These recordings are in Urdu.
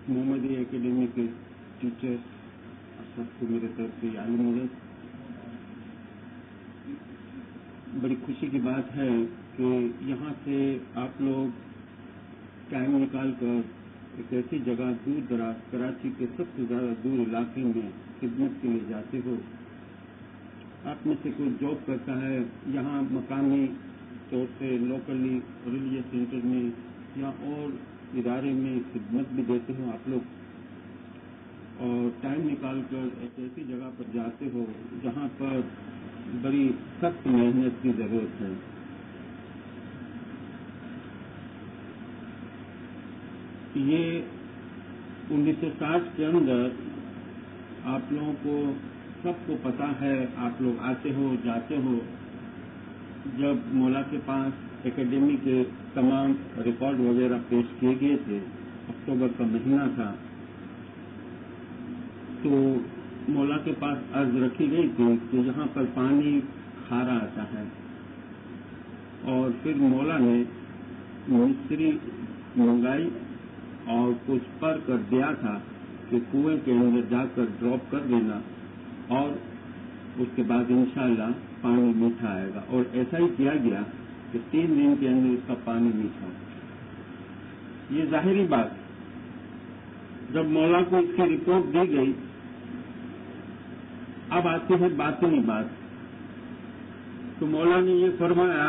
محمدی اکیڈمی کے ٹیچرس سب کو میرے طرف سے عالم مدد. بڑی خوشی کی بات ہے کہ یہاں سے آپ لوگ ٹائم نکال کر ایک ایسی جگہ دور دراز کراچی کے سب سے زیادہ دور علاقے میں خدمت کے لیے جاتے ہو. آپ میں سے کوئی جاب کرتا ہے یہاں مقامی طور سے لوکلی ریلیجیس سینٹر میں یا اور ادارے میں خدمت بھی دیتے ہو آپ لوگ, اور ٹائم نکال کر ایک ایسی جگہ پر جاتے ہو جہاں پر بڑی سخت محنت کی ضرورت ہے. یہ 1960 کے اندر آپ لوگوں کو سب کو پتا ہے, آپ لوگ آتے ہو جاتے ہو. جب مولا کے پاس اکیڈمی کے تمام ریکارڈ وغیرہ پیش کیے گئے تھے, اکتوبر کا مہینہ تھا, تو مولا کے پاس عرض رکھی گئی تھی کہ یہاں پر پانی کھارا آتا ہے, اور پھر مولا نے مستری منگائی اور کچھ پر کر دیا تھا کہ کنویں کے اندر جا کر ڈراپ کر دینا, اور اس کے بعد انشاءاللہ پانی میٹھا آئے گا. اور ایسا ہی کیا گیا کہ 3 دن کے اندر اس کا پانی میٹھا. یہ ظاہری بات, جب مولا کو اس کی رپورٹ دی گئی, اب آتی ہے باطنی بات. تو مولا نے یہ فرمایا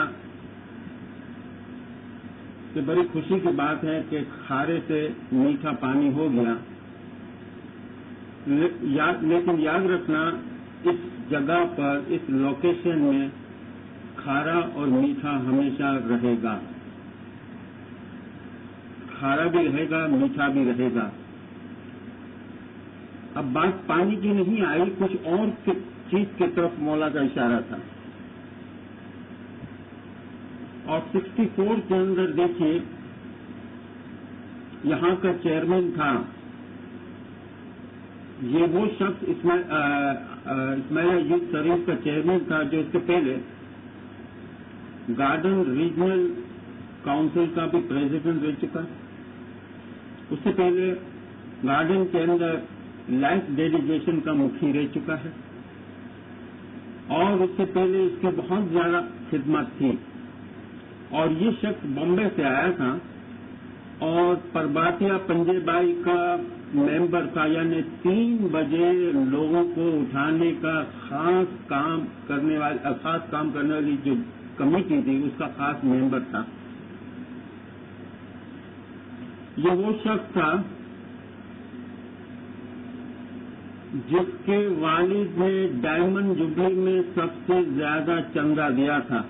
کہ بڑی خوشی کی بات ہے کہ کھارے سے میٹھا پانی ہو گیا, لیکن یاد رکھنا اس جگہ پر اس لوکیشن میں کھارا اور میٹھا ہمیشہ رہے گا. کھارا بھی رہے گا, میٹھا بھی رہے گا. اب بات پانی کی نہیں آئی, کچھ اور چیز کی طرف مولا کا اشارہ تھا. اور 64 کے اندر دیکھیے یہاں کا چیئرمین تھا, یہ وہ شخص اسماعیلیہ یوتھ سروس کا چیئرمین تھا جو اس سے پہلے گارڈن ریجنل کاؤنسل کا بھی پریزیڈنٹ رہ چکا, اس سے پہلے گارڈن کے اندر لائف ڈیلیگیشن کا مکھی رہ چکا ہے, اور اس سے پہلے اس کی بہت زیادہ خدمت تھی. اور یہ شخص بامبے سے آیا تھا اور پرباتیا پنجے بائی کا ممبر تھا, یعنی 3 بجے لوگوں کو اٹھانے کا خاص کام کرنے والی جو کمیٹی تھی اس کا خاص ممبر تھا. یہ وہ شخص تھا جس کے والد نے ڈائمنڈ جبلی میں سب سے زیادہ چندہ دیا تھا,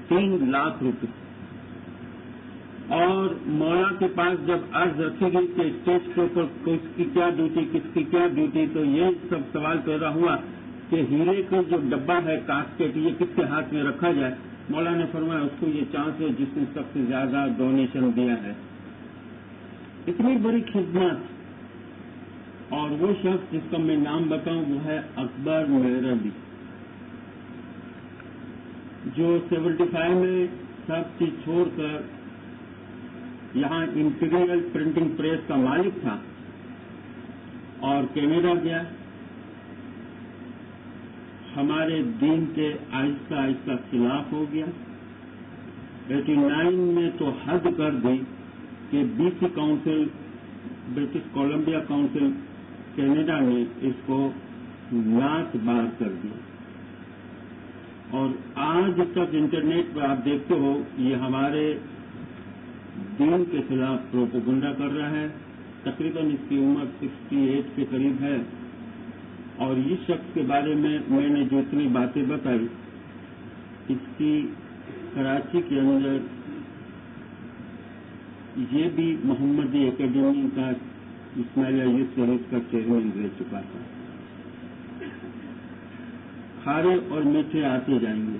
3 لاکھ روپے. اور مولا کے پاس جب عرض رکھی گئی کہ اسٹیج کے اوپر کس کی کیا ڈیوٹی, تو یہ سب سوال پیدا ہوا کہ ہیرے کا جو ڈبہ ہے کاسکیٹ, یہ کس کے ہاتھ میں رکھا جائے. مولا نے فرمایا اس کو یہ چانس ہے جس نے سب سے زیادہ ڈونیشن دیا ہے. اتنی بڑی خدمت. اور وہ شخص جس کا میں نام بتاؤں وہ ہے اکبر مہروی, جو 75 میں سب چیز چھوڑ کر یہاں امپیریل پرنٹنگ پریس کا مالک تھا اور کینیڈا گیا. ہمارے دین کے آہستہ آہستہ خلاف ہو گیا. 89 میں تو حد کر دی کہ BC council, British Columbia council Canada نے اس کو نعت بار کر دیا. اور آج تک انٹرنیٹ پر آپ دیکھتے ہو یہ ہمارے دین کے خلاف پروپیگنڈا کر رہا ہے. تقریباً اس کی عمر 68 کے قریب ہے. اور اس شخص کے بارے میں نے جو اتنی باتیں بتائی, اس کی کراچی کے اندر یہ بھی محمدی اکیڈمی کا اسماعیلیہ یوتھ سروس کا چیئرمین رہ چکا تھا. کھارے اور میٹھے آتے جائیں گے.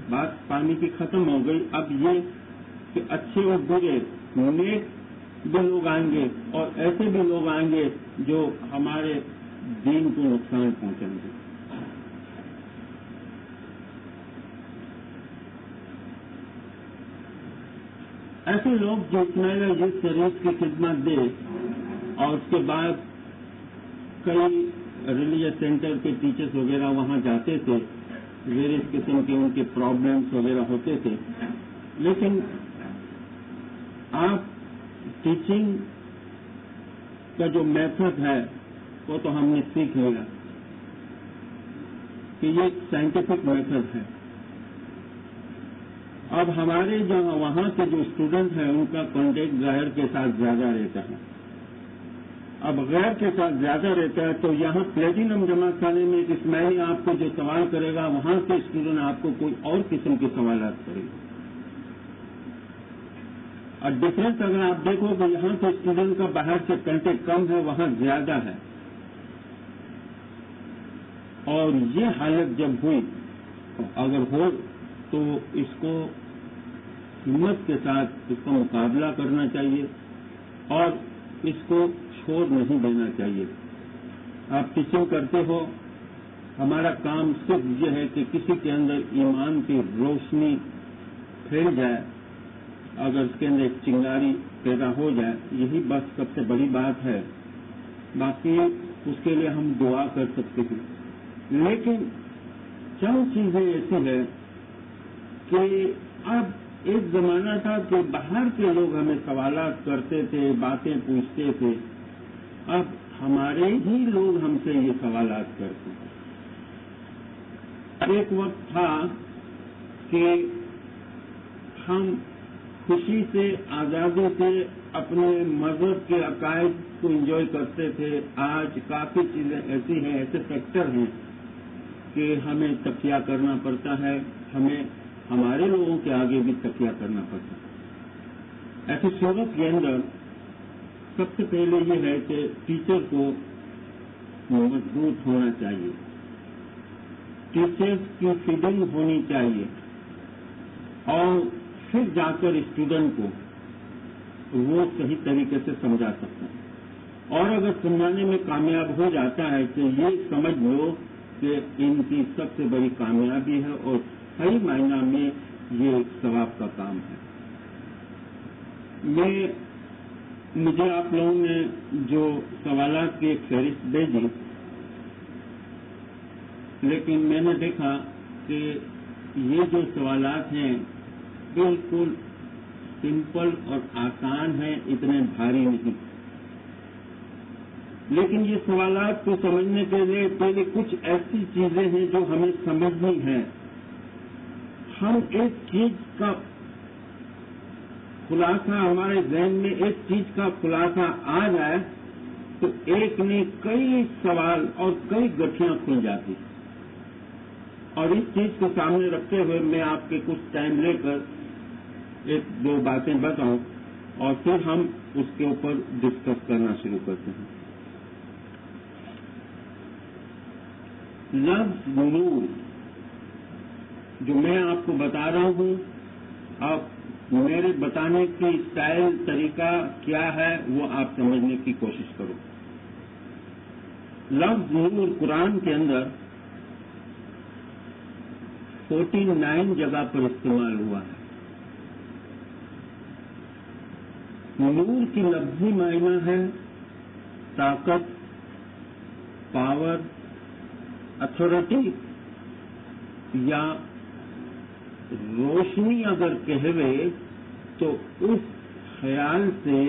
بات پانی کی ختم ہو گئی. اب یہ کہ اچھے اور برے نیک بھی لوگ آئیں گے اور ایسے بھی لوگ آئیں گے جو ہمارے دین کو نقصان پہنچائیں گے. ایسے لوگ جو اسماعیلیہ یوتھ سروس کی خدمت دے اور اس کے بعد کئی ریلیجس سینٹر کے ٹیچرز وغیرہ وہاں جاتے تھے، ویریس قسم کے ان کے پرابلمس وغیرہ ہوتے تھے، لیکن آپ ٹیچنگ کا جو میتھڈ ہے وہ تو ہم نے سیکھ لیا کہ یہ سائنٹیفک میتھڈ ہے. اب ہمارے وہاں کے جو اسٹوڈنٹ ہیں ان کا کانٹیکٹ غیر کے ساتھ زیادہ رہتا ہے. اب غیر کے ساتھ زیادہ رہتا ہے تو یہاں پلیٹینم جماعت خانے میں اسماعیلی آپ کو جو سوال کرے گا وہاں کے اسٹوڈنٹ آپ کو کوئی اور قسم کے سوالات کرے گا. اور ڈفرینس اگر آپ دیکھو کہ یہاں کے اسٹوڈنٹ کا باہر سے کنٹیکٹ کم ہے، وہاں زیادہ ہے. اور یہ حالت جب ہوئی اگر ہو تو اس کو ہمت کے ساتھ اس کا مقابلہ کرنا چاہیے اور اس کو چھوڑ نہیں دینا چاہیے. آپ ٹیچنگ کرتے ہو، ہمارا کام صرف یہ ہے کہ کسی کے اندر ایمان کی روشنی پھیل جائے، اگر اس کے اندر ایک چنگاری پیدا ہو جائے، یہی بس سب سے بڑی بات ہے. باقی اس کے لیے ہم دعا کر سکتے ہیں. لیکن چند چیزیں ایسی ہیں کہ اب ایک زمانہ تھا کہ باہر کے لوگ ہمیں سوالات کرتے تھے، باتیں پوچھتے تھے. اب ہمارے ہی لوگ ہم سے یہ سوالات کرتے ہیں. ایک وقت تھا کہ ہم خوشی سے، آزادی سے اپنے مذہب کے عقائد کو انجوائے کرتے تھے. آج کافی چیزیں ایسی ہیں، ایسے فیکٹر ہیں کہ ہمیں تکیہ کرنا پڑتا ہے، ہمیں ہمارے لوگوں کے آگے بھی تکیہ کرنا پڑتا ہے. ایسی صورت کے اندر سب سے پہلے یہ ہے کہ ٹیچر کو مضبوط ہونا چاہیے، ٹیچرز کی فیڈنگ ہونی چاہیے اور پھر جا کر اسٹوڈنٹ کو وہ صحیح طریقے سے سمجھا سکتا ہے. اور اگر سمجھانے میں کامیاب ہو جاتا ہے تو یہ سمجھ لو کہ ان کی سب سے بڑی کامیابی ہے اور صحیح معنی میں یہ ثواب کا کام ہے. مجھے آپ لوگوں نے جو سوالات کی ایک فہرست بھیجی، لیکن میں نے دیکھا کہ یہ جو سوالات ہیں بالکل سمپل اور آسان ہیں، اتنے بھاری نہیں. لیکن یہ سوالات کو سمجھنے کے لیے پہلے کچھ ایسی چیزیں ہیں جو ہمیں سمجھنی ہیں. ہم ایک چیز کا خلاصہ، ہمارے ذہن میں ایک چیز کا خلاصہ آ جائے تو ایک میں کئی سوال اور کئی گٹھیاں کھل جاتی. اور اس چیز کو سامنے رکھتے ہوئے میں آپ کے کچھ ٹائم لے کر ایک دو باتیں بتاؤں اور پھر ہم اس کے اوپر ڈسکس کرنا شروع کرتے ہیں. لفظ نور جو میں آپ کو بتا رہا ہوں، آپ میرے بتانے کی اسٹائل، طریقہ کیا ہے وہ آپ سمجھنے کی کوشش کرو. لفظ نور قرآن کے اندر 49 جگہ پر استعمال ہوا ہے. نور کی لفظی معنی ہے طاقت، پاور، اتھارٹی یا روشنی. اگر کہوے تو اس خیال سے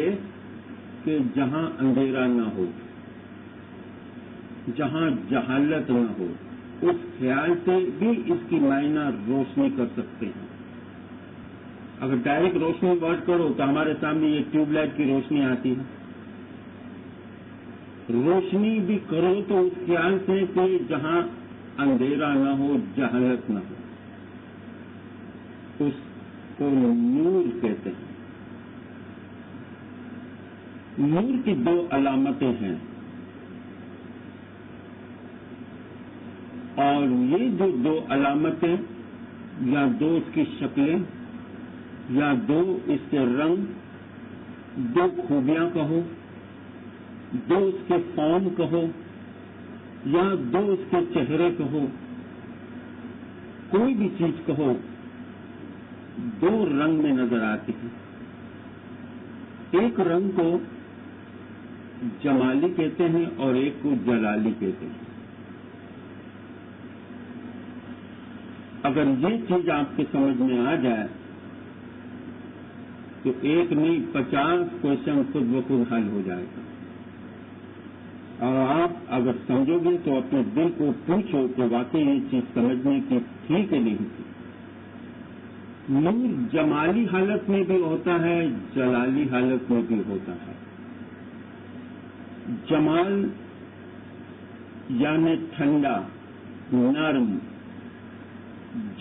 کہ جہاں اندھیرا نہ ہو، جہاں جہالت نہ ہو، اس خیال سے بھی اس کی معنی روشنی کر سکتے ہیں. اگر ڈائریکٹ روشنی ورڈ کرو تو ہمارے سامنے یہ ٹیوب لائٹ کی روشنی آتی ہے. روشنی بھی کرو تو اس خیال سے کہ جہاں اندھیرا نہ ہو، جہالت نہ ہو، اس کو نور کہتے ہیں. نور کی دو علامتیں ہیں اور یہ جو دو علامتیں یا دو اس کی شکلیں یا دو اس کے رنگ، دو خوبیاں کہو، دو اس کے فارم کہو یا دو اس کے چہرے کہو، کوئی بھی چیز کہو، دو رنگ میں نظر آتی ہے. ایک رنگ کو جمالی کہتے ہیں اور ایک کو جلالی کہتے ہیں. اگر یہ چیز آپ کے سمجھ میں آ جائے تو ایک نہیں 50 کوشچن خود بخود حل ہو جائے گا. اور آپ اگر سمجھو گے تو اپنے دل کو پوچھو کہ واقعی یہ چیز سمجھنے کی تھی کہ نہیں تھی. نور جمالی حالت میں بھی ہوتا ہے، جلالی حالت میں بھی ہوتا ہے. جمال یعنی ٹھنڈا نرم،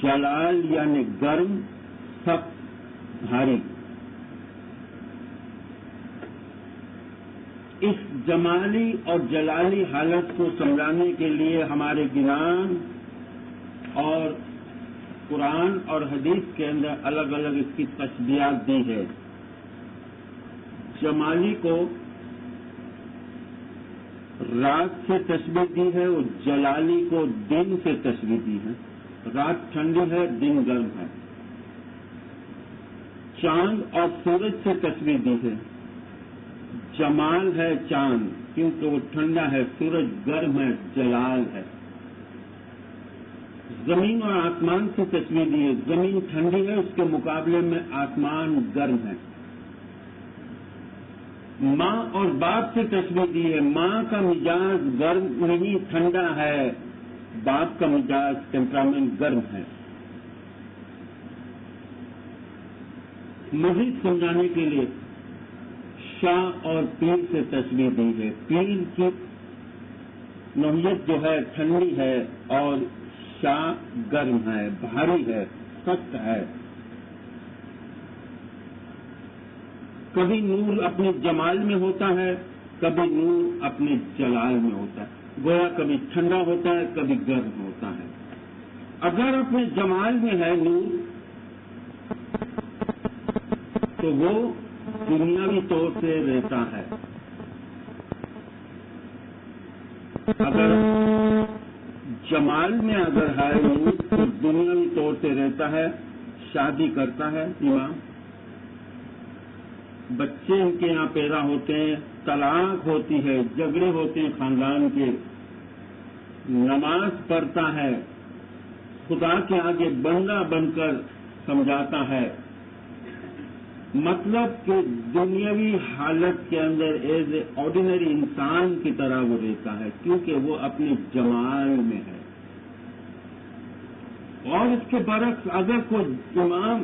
جلال یعنی گرم سخت بھاری. اس جمالی اور جلالی حالت کو سمجھانے کے لیے ہمارے گران اور قرآن اور حدیث کے اندر الگ الگ اس کی تشبیہات دی ہے. جمالی کو رات سے تشبیہ دی ہے اور جلالی کو دن سے تشبیہ دی ہے. رات ٹھنڈی ہے، دن گرم ہے. چاند اور سورج سے تشبیہ دی ہے. جمال ہے چاند کیونکہ وہ ٹھنڈا ہے، سورج گرم ہے، جلال ہے. زمین اور آسمان سے تشبیہ دی ہے. زمین ٹھنڈی ہے، اس کے مقابلے میں آسمان گرم ہے. ماں اور باپ سے تشبیہ دی ہے. ماں کا مزاج گرم نہیں ٹھنڈا ہے، باپ کا مزاج ٹیمپرامنٹ گرم ہے. مزید سمجھانے کے لیے شاہ اور پیر سے تشبیہ دی ہے. پیر کی نوعیت جو ہے ٹھنڈی ہے اور شاہ گرم ہے، بھاری ہے، سخت ہے. کبھی نور اپنے جمال میں ہوتا ہے، کبھی نور اپنے جلال میں ہوتا ہے. گویا کبھی ٹھنڈا ہوتا ہے، کبھی گرم ہوتا ہے. اگر اپنے جمال میں ہے نور تو وہ دنیاوی طور سے رہتا ہے. اگر جمال میں اگر ہے نور تو دنیاوی طور سے رہتا ہے، شادی کرتا ہے امام، بچے ان کے یہاں پیدا ہوتے ہیں، طلاق ہوتی ہے، جھگڑے ہوتے ہیں خاندان کے، نماز پڑھتا ہے، خدا کے آگے بندہ بن کر سمجھاتا ہے. مطلب کہ دنیاوی حالت کے اندر ایز اے آرڈینری انسان کی طرح وہ رہتا ہے کیونکہ وہ اپنے جمال میں ہے. اور اس کے برعکس اگر کوئی امام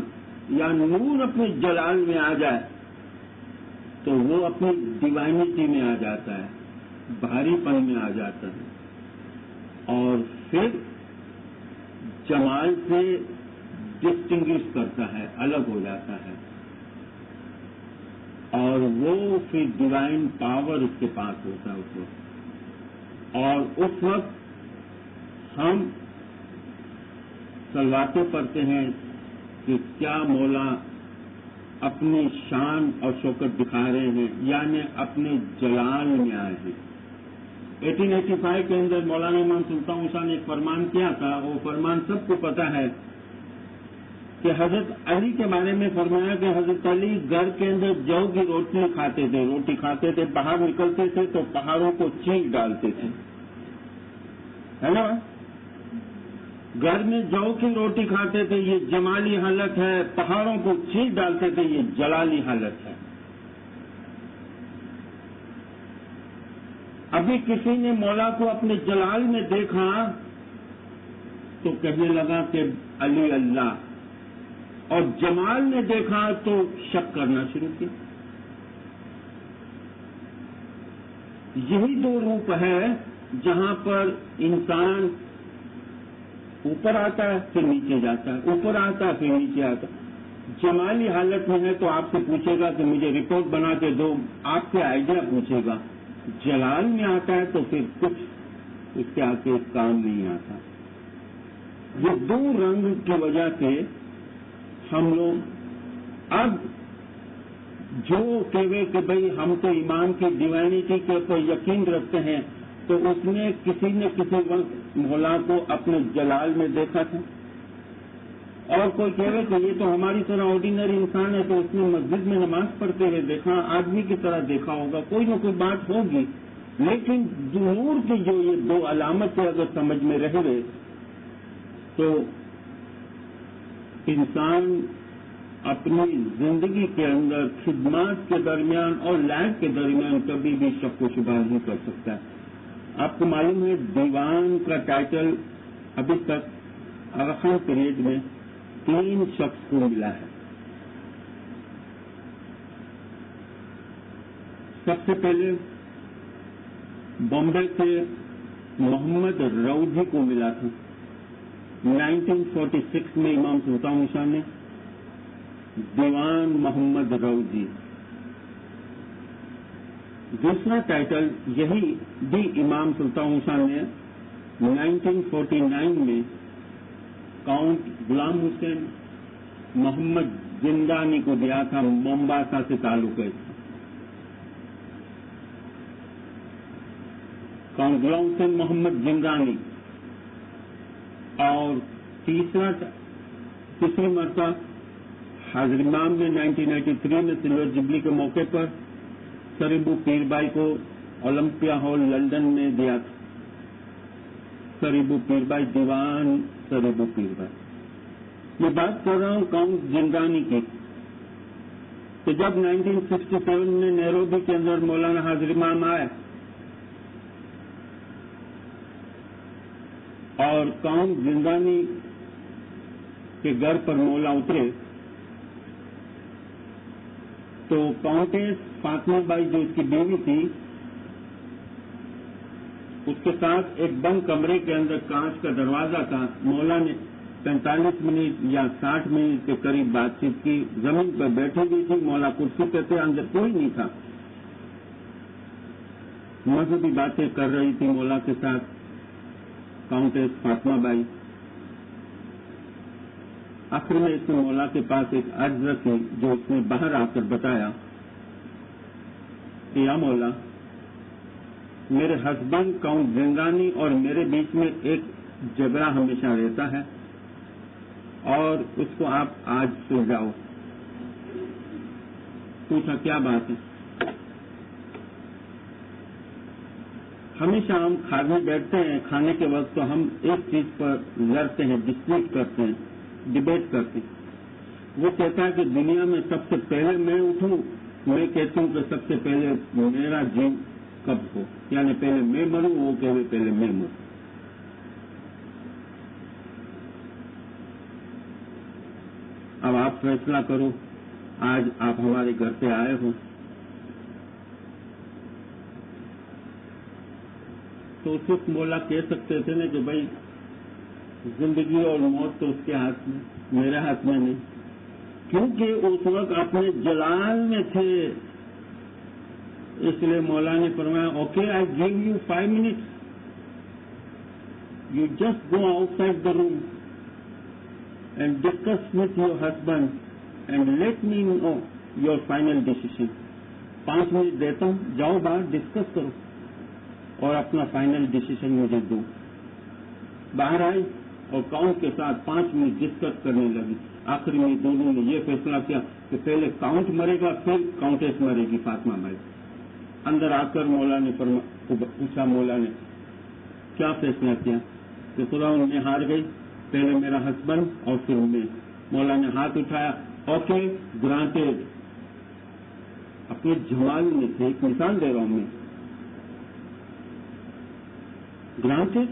یا نور اپنے جلال میں آ جائے تو وہ اپنی ڈیوائنٹی میں آ جاتا ہے، بھاری پن میں آ جاتا ہے اور پھر جمال سے ڈسٹنگوش کرتا ہے، الگ ہو جاتا ہے اور وہ پھر ڈیوائن پاور اس کے پاس ہوتا ہے اس وقت. اور اس وقت ہم صلواتیں پڑھتے ہیں کہ کیا مولا اپنی شان اور شوکت دکھا رہے ہیں، یعنی اپنے جلال میں آئے ہیں. 1885 کے اندر مولانا امام سلطان شاہ نے ایک فرمان کیا تھا. وہ فرمان سب کو پتا ہے کہ حضرت علی کے بارے میں فرمایا کہ حضرت علی گھر کے اندر جو کی روٹی کھاتے تھے، باہر نکلتے تھے تو پہاڑوں کو چینک ڈالتے تھے، ہے نا. گھر میں جو کی روٹی کھاتے تھے، یہ جمالی حالت ہے. پہاڑوں کو چینک ڈالتے تھے، یہ جلالی حالت ہے. ابھی کسی نے مولا کو اپنے جلال میں دیکھا تو کہنے لگا کہ علی اللہ، اور جمال نے دیکھا تو شک کرنا شروع کیا. یہی دو روپ ہے جہاں پر انسان اوپر آتا ہے پھر نیچے جاتا ہے، اوپر آتا ہے پھر نیچے آتا ہے. جمالی حالت میں ہے تو آپ سے پوچھے گا کہ مجھے رپورٹ بنا کے دو، آپ سے آئیڈیا پوچھے گا. جلال میں آتا ہے تو پھر کچھ اس کے آگے کام نہیں آتا. یہ دو رنگ کی وجہ سے ہم لوگ اب جو کہے کہ بھئی ہم تو ایمان کی ڈیوائنٹی کے اوپر یقین رکھتے ہیں، تو اس نے کسی نے کسی وقت مولا کو اپنے جلال میں دیکھا تھا. اور کوئی کہے کہ یہ تو ہماری طرح آرڈینری انسان ہے تو اس نے مسجد میں نماز پڑھتے ہوئے دیکھا، آدمی کی طرح دیکھا ہوگا، کوئی نہ کوئی بات ہوگی، لیکن ظہور کی جو یہ دو علامتیں اگر سمجھ میں رہ گئے تو انسان اپنی زندگی کے اندر خدمات کے درمیان اور لائف کے درمیان کبھی بھی شک و شبہ نہیں کر سکتا ہے۔ آپ کو معلوم ہے دیوان کا ٹائٹل ابھی تک ارخان پیریڈ میں 3 شخص کو ملا ہے۔ سب سے پہلے بامبے سے محمد روضی کو ملا تھا 1946 میں امام سلطان شاہ نے، دیوان محمد روضی۔ دوسرا ٹائٹل یہی بھی امام سلطان شاہ نے 1949 میں کاؤنٹ غلام حسین محمد زندانی کو دیا تھا، مومباسا سے تعلق ہے۔ کاؤنٹ غلام حسین محمد زندانی۔ اور تیسری مرتبہ حاضر امام نے 1983 میں سلور جبلی کے موقع پر سریبو پیر بھائی کو اولمپیا ہال لندن میں دیا تھا۔ سریبو پیر بھائی، دیوان سریبو پیر بھائی۔ میں بات کر رہا ہوں کاؤنٹ زندانی کی۔ تو جب 1967 میں نیروبی کے اندر مولانا حاضر امام آئے اور کاؤنٹ زندانی کے گھر پر مولا اترے تو کاؤنٹس فاطمہ بائی جو اس کی بیوی تھی، اس کے ساتھ ایک بند کمرے کے اندر کانچ کا دروازہ تھا۔ مولا نے 45 منٹ یا 60 منٹ کے قریب بات چیت کی، زمین پر بیٹھی ہوئی تھی، مولا کرسی پہ تھے، اندر کوئی نہیں تھا۔ مذہبی باتیں کر رہی تھی مولا کے ساتھ کاؤنٹس فاطمہ بائی۔ آخر میں اس نے مولا کے پاس ایک عرض رکھی جو اس نے باہر آ کر بتایا کہ یا مولا، میرے ہسبینڈ کاؤنٹ زندانی اور میرے بیچ میں ایک جھگڑا ہمیشہ رہتا ہے اور اس کو آپ آج سلجھاؤ۔ پوچھا کیا بات ہے؟ ہمیشہ ہم کھانے بیٹھتے ہیں، کھانے کے وقت تو ہم ایک چیز پر لڑتے ہیں، ڈسپیوٹ کرتے ہیں، ڈبیٹ کرتے ہیں۔ وہ کہتا ہے کہ دنیا میں سب سے پہلے میں اٹھوں، میں کہتی ہوں کہ سب سے پہلے میرا جیو کب ہو، یعنی پہلے میں مروں، وہ کہے پہلے میں مروں۔ اب آپ فیصلہ کرو، آج آپ ہمارے گھر پہ آئے ہو تو اس وقت مولا کہہ سکتے تھے نا کہ بھائی زندگی اور موت تو اس کے ہاتھ میں، میرے ہاتھ میں نہیں، کیونکہ اس وقت اپنے جلال میں تھے۔ اس لیے مولا نے فرمایا okay I give you 5 minutes، you just go outside the room and discuss with your husband and let me know your final decision. 5 منٹ دیتا ہوں، جاؤ باہر ڈسکس کرو اور اپنا فائنل ڈیسیژن مجھے دو۔ باہر آئی اور کاؤنٹ کے ساتھ 5 منٹ ڈسکس کرنے لگی۔ آخر میں دونوں نے یہ فیصلہ کیا کہ پہلے کاؤنٹ مرے گا پھر کاؤنٹس مرے گی فاطمہ بھائی۔ اندر آ کر مولا نے پوچھا، مولا نے کیا فیصلہ کیا؟ کہ خدا میں ہار گئی، پہلے میرا ہسبینڈ اور پھر میں۔ مولا نے ہاتھ اٹھایا، اوکے گرانٹیڈ۔ اپنے جمال میں تھے، ایک مثال دے رہا ہوں میں، گرانٹیڈ۔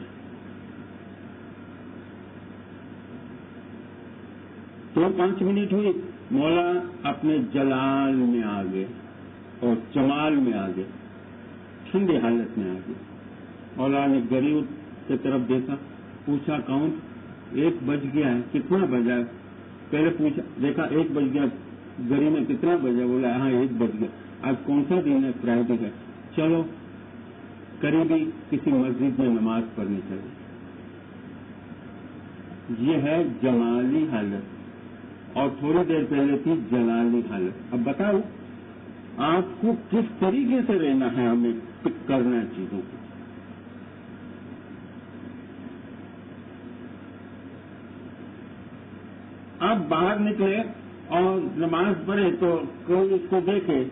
2-5 منٹ ہوئی، مولا اپنے جلال میں آ گئے اور جمال میں آ گئے، ٹھنڈی حالت میں آ گئے۔ مولا نے غریب کی طرف دیکھا، پوچھا کاؤنٹ 1 بج گیا ہے، کتنا بجا ہے؟ پہلے پوچھا، دیکھا 1 بج گیا، گھڑی میں کتنا بجا؟ بولا ہاں 1 بج گیا۔ آج کون سا دن ہے؟ فرائیڈے ہے، چلو قریبی کسی مسجد میں نماز پڑھنی چاہیے۔ یہ ہے جمالی حالت، اور تھوڑی دیر پہلے تھی جلالی حالت۔ اب بتاؤ آپ کو کس طریقے سے رہنا ہے، ہمیں پک کرنا ہے چیزوں کو۔ آپ باہر نکلے اور نماز پڑھے تو کوئی اس کو دیکھے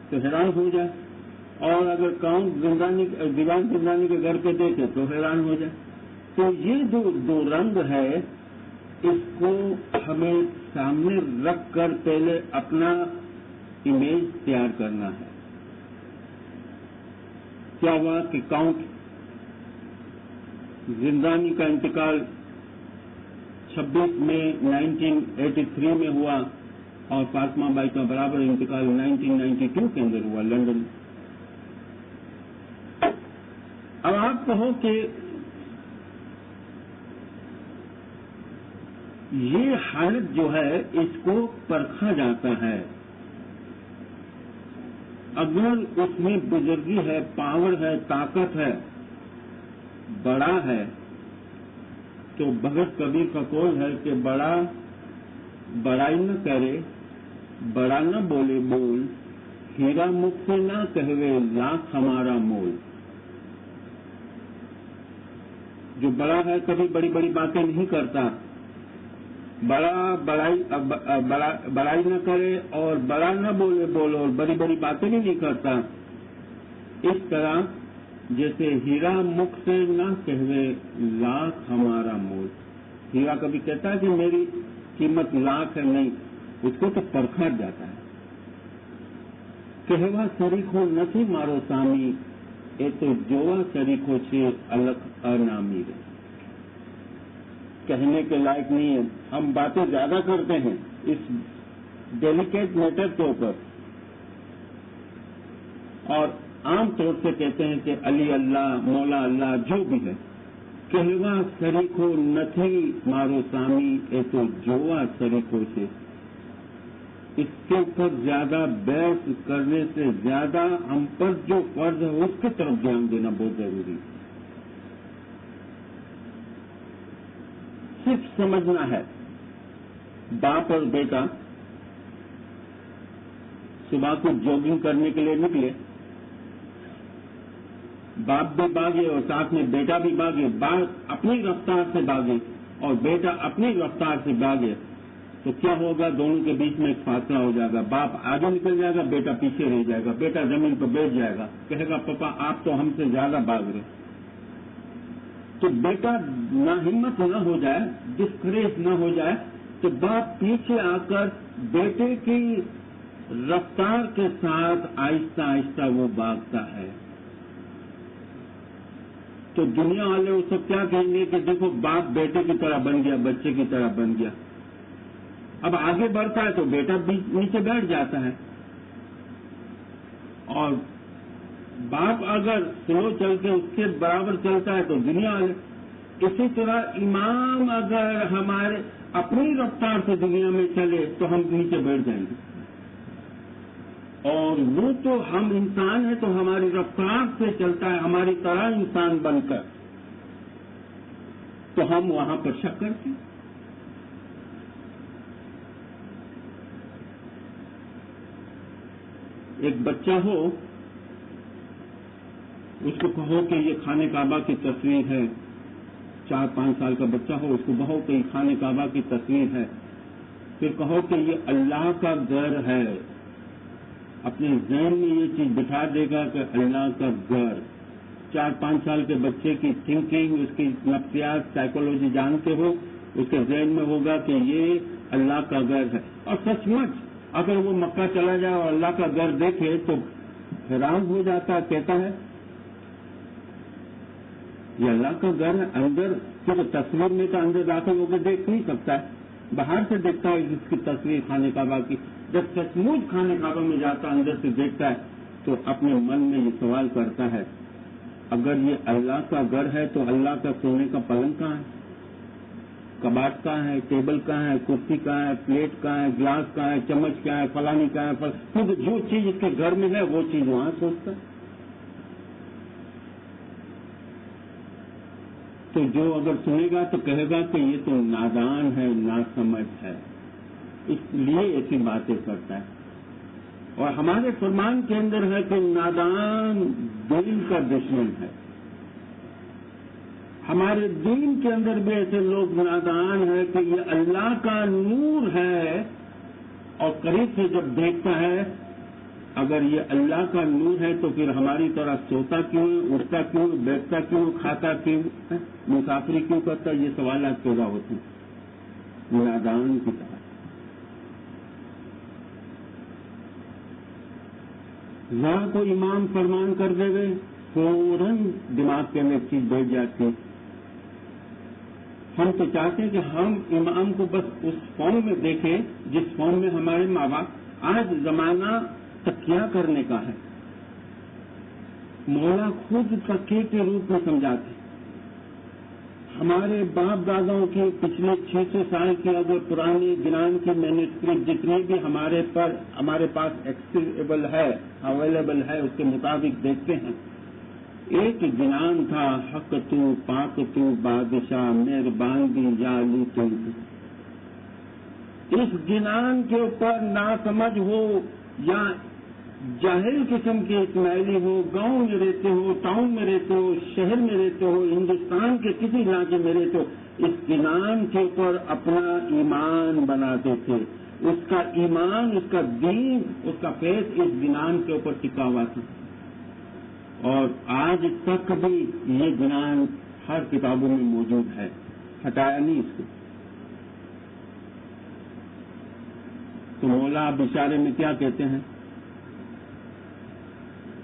تو حیران ہو جائے، اور اگر دیوان زندانی کے گھر پہ دیکھے تو حیران ہو جائے۔ تو یہ جو دو رنگ ہے، اس کو ہمیں سامنے رکھ کر پہلے اپنا امیج تیار کرنا ہے۔ کیا ہوا کہ کاؤنٹ زندانی کا انتقال 26 مئی 1983 میں ہوا، اور فاطمہ بائی کا برابر انتقال 1992 کے اندر ہوا لندن۔ اب آپ کہو کہ یہ حالت جو ہے اس کو پرکھا جاتا ہے، اگر اس میں بزرگی ہے، پاور ہے، طاقت ہے، بڑا ہے، تو بھگت کبیر کا قول ہے کہ بڑا بڑائی نہ کرے، بڑا نہ بولے بول، ہیرا مکھ سے نہ کہوے لاکھ ہمارا مول۔ جو بڑا ہے کبھی بڑی بڑی باتیں نہیں کرتا، بڑائی نہ کرے اور بڑا نہ بولے بول، اور بڑی بڑی باتیں بھی نہیں کرتا۔ اس طرح جیسے ہیرا مکھ سے نہ کہوے لاکھ ہمارا مول۔ ہیرا کبھی کہتا ہے کہ میری قیمت لاکھ ہے؟ نہیں، اس کو تو پرکھا جاتا ہے۔ کہوا سریکھو نتھی مارو سامی، اے تو جوا سریکھو چھے الگ انامی رے۔ کہنے کے لائق نہیں ہے، ہم باتیں زیادہ کرتے ہیں اس ڈیلیکیٹ میٹر کے اوپر، اور عام طور سے کہتے ہیں کہ علی اللہ، مولا اللہ، جو بھی ہے۔ کہوا سریکھو نتھی مارو سامی، اے تو جوا سریکھو چھے۔ اس کے اوپر زیادہ بحث کرنے سے زیادہ ہم پر جو فرض ہے اس کی طرف دھیان دینا بہت ضروری ہے۔ صرف سمجھنا ہے، باپ اور بیٹا صبح کو جاگنگ کرنے کے لیے نکلے، باپ بھی بھاگے اور ساتھ میں بیٹا بھی بھاگے، باپ اپنی رفتار سے بھاگے اور بیٹا اپنی رفتار سے بھاگے، تو کیا ہوگا؟ دونوں کے بیچ میں ایک فاصلہ ہو جائے گا، باپ آگے نکل جائے گا، بیٹا پیچھے رہ جائے گا، بیٹا زمین پر بیٹھ جائے گا، کہے گا پپا آپ تو ہم سے زیادہ بھاگ رہے۔ تو بیٹا نہ ہمت نہ ہو جائے، ڈسکریج نہ ہو جائے، تو باپ پیچھے آ کر بیٹے کی رفتار کے ساتھ آہستہ آہستہ وہ بھاگتا ہے۔ تو دنیا والے اس کو کیا کہیں گے کہ دیکھو باپ بیٹے کی طرح بن گیا، بچے کی طرح بن گیا۔ اب آگے بڑھتا ہے تو بیٹا بھی نیچے بیٹھ جاتا ہے، اور باپ اگر سلو چل کے اس کے برابر چلتا ہے تو دنیا والے۔ اسی طرح امام اگر ہمارے اپنی رفتار سے دنیا میں چلے تو ہم نیچے بیٹھ جائیں گے، اور وہ تو ہم انسان ہیں تو ہماری رفتار سے چلتا ہے، ہماری طرح انسان بن کر، تو ہم وہاں پر شک کرتے ہیں۔ ایک بچہ ہو، اس کو کہو کہ یہ خانہ کعبہ کی تصویر ہے، 4-5 سال کا بچہ ہو، اس کو کہو کہ یہ خانہ کعبہ کی تصویر ہے، پھر کہو کہ یہ اللہ کا گھر ہے، اپنے ذہن میں یہ چیز بٹھا دے گا کہ اللہ کا گھر۔ 4-5 سال کے بچے کی تھنکنگ، اس کی نفسیات، سائیکولوجی جانتے ہو، اس کے ذہن میں ہوگا کہ یہ اللہ کا گھر ہے۔ اور سچ مچ اگر وہ مکہ چلا جائے اور اللہ کا گھر دیکھے تو حیران ہو جاتا ہے، کہتا ہے یہ اللہ کا گھر ہے اندر، کیونکہ تصویر میں تو اندر داخل ہو کے دیکھ نہیں سکتا ہے، باہر سے دیکھتا ہے اس کی تصویر خانہ کعبہ کی۔ جب سچ مچ خانہ کعبہ میں جاتا ہے، اندر سے دیکھتا ہے، تو اپنے من میں یہ سوال کرتا ہے اگر یہ اللہ کا گھر ہے تو اللہ کا سونے کا پلنگ کہاں ہے، کباٹ کہاں ہے، ٹیبل کہاں ہے، کرسی کہاں ہے، پلیٹ کہاں ہے، گلاس کہاں ہے، چمچ کہاں ہے، فلانی کہاں ہے، کیونکہ جو چیز اس کے گھر میں ہے وہ چیز وہاں سوچتا ہے۔ تو جو اگر سنے گا تو کہے گا کہ یہ تو نادان ہے، ناسمجھ ہے، اس لیے ایسی باتیں کرتا ہے۔ اور ہمارے فرمان کے اندر ہے کہ نادان دل کا دشمن ہے۔ ہمارے دین کے اندر بھی ایسے لوگ نادان ہیں کہ یہ اللہ کا نور ہے، اور قریب سے جب دیکھتا ہے اگر یہ اللہ کا نور ہے تو پھر ہماری طرح سوتا کیوں، اٹھتا کیوں، بیٹھتا کیوں، کھاتا کیوں، مسافری کیوں کرتا، یہ سوالات پیدا ہوتے ہیں نادان کی طرح۔ ذرا کو امام فرمان کر دے گئے فوراً دماغ کے اندر چیز بیٹھ جاتی۔ ہم تو چاہتے ہیں کہ ہم امام کو بس اس فارم میں دیکھیں جس فارم میں ہمارے ماں باپ۔ آج زمانہ تکیہ کرنے کا ہے، مولا خود تکیے کے روپ میں سمجھاتے۔ ہمارے باپ داداؤں کی پچھلے 600 سال کی اگر پرانی گنان کی مینوسکرپٹ جتنی بھی ہمارے پاس ایکسیسیبل ہے، اویلیبل ہے، اس کے مطابق دیکھتے ہیں۔ ایک گنان تھا، حق تو پاک تو بادشاہ مہربان بھی جالی تو۔ اس گنان کے اوپر ناسمجھ ہو یا جاہل قسم کی اسماعیلی ہو، گاؤں میں رہتے ہو، ٹاؤن میں رہتے ہو، شہر میں رہتے ہو، ہندوستان کے کسی علاقے میں رہتے ہو، اس گنان کے اوپر اپنا ایمان بناتے تھے۔ اس کا ایمان، اس کا دین، اس کا فیض اس گنان کے اوپر ٹکا ہوا تھا۔ اور آج تک بھی یہ گنان ہر کتابوں میں موجود ہے، ہٹایا نہیں اس کو۔ تو مولا بشارے میں کیا کہتے ہیں؟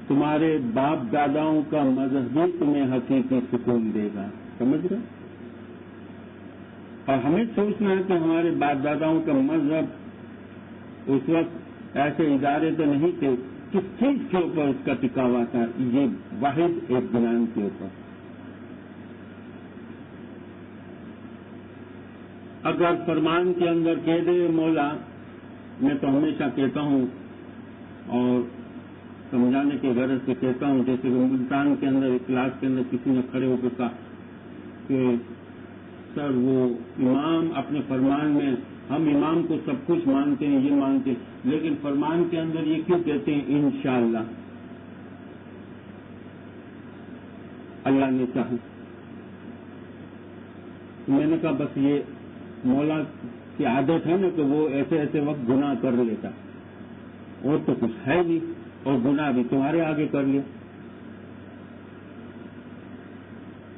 تمہارے باپ داداؤں کا مذہب ہی تمہیں حقیقی سکون دے گا، سمجھ رہے؟ اور ہمیں سوچنا ہے کہ ہمارے باپ داداؤں کا مذہب اس وقت ایسے ادارے تو نہیں تھے، کس چیز کے اوپر اس کا ٹکا ہوا تھا؟ یہ واحد ایک گنان کے اوپر۔ اگر فرمان کے اندر کہہ دے مولا، میں تو ہمیشہ کہتا ہوں اور سمجھانے کے غرض سے کہتا ہوں، جیسے کہ ملتان کے اندر ایک کلاس کے اندر کسی نے کھڑے ہو کے کہا کہ سر وہ امام اپنے فرمان میں، ہم امام کو سب کچھ مانتے ہیں، یہ مانتے ہیں، لیکن فرمان کے اندر یہ کیوں کہتے ہیں انشاءاللہ؟ اللہ نے چاہا۔ میں نے کہا بس یہ مولا کی عادت ہے نا کہ وہ ایسے ایسے وقت گناہ کر لیتا، اور تو کچھ ہے نہیں، اور گناہ بھی تمہارے آگے کر لیا۔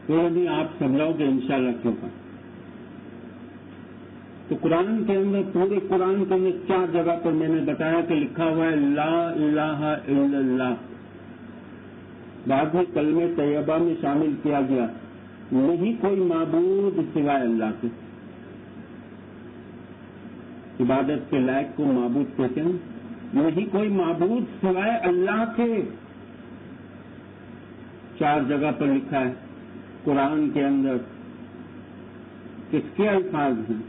کوئی نہیں، آپ سمجھاؤ کہ انشاءاللہ کیوں کہا۔ تو قرآن کے اندر، پورے قرآن کے اندر 4 جگہ پر میں نے بتایا کہ لکھا ہوا ہے لا الہ الا اللہ، بعد میں کلمہ طیبہ میں شامل کیا گیا، نہیں کوئی معبود سوائے اللہ کے۔ عبادت کے لائق کو معبود کہتے ہیں، نہیں کوئی معبود سوائے اللہ کے۔ 4 جگہ پر لکھا ہے قرآن کے اندر۔ کس کے الفاظ ہیں؟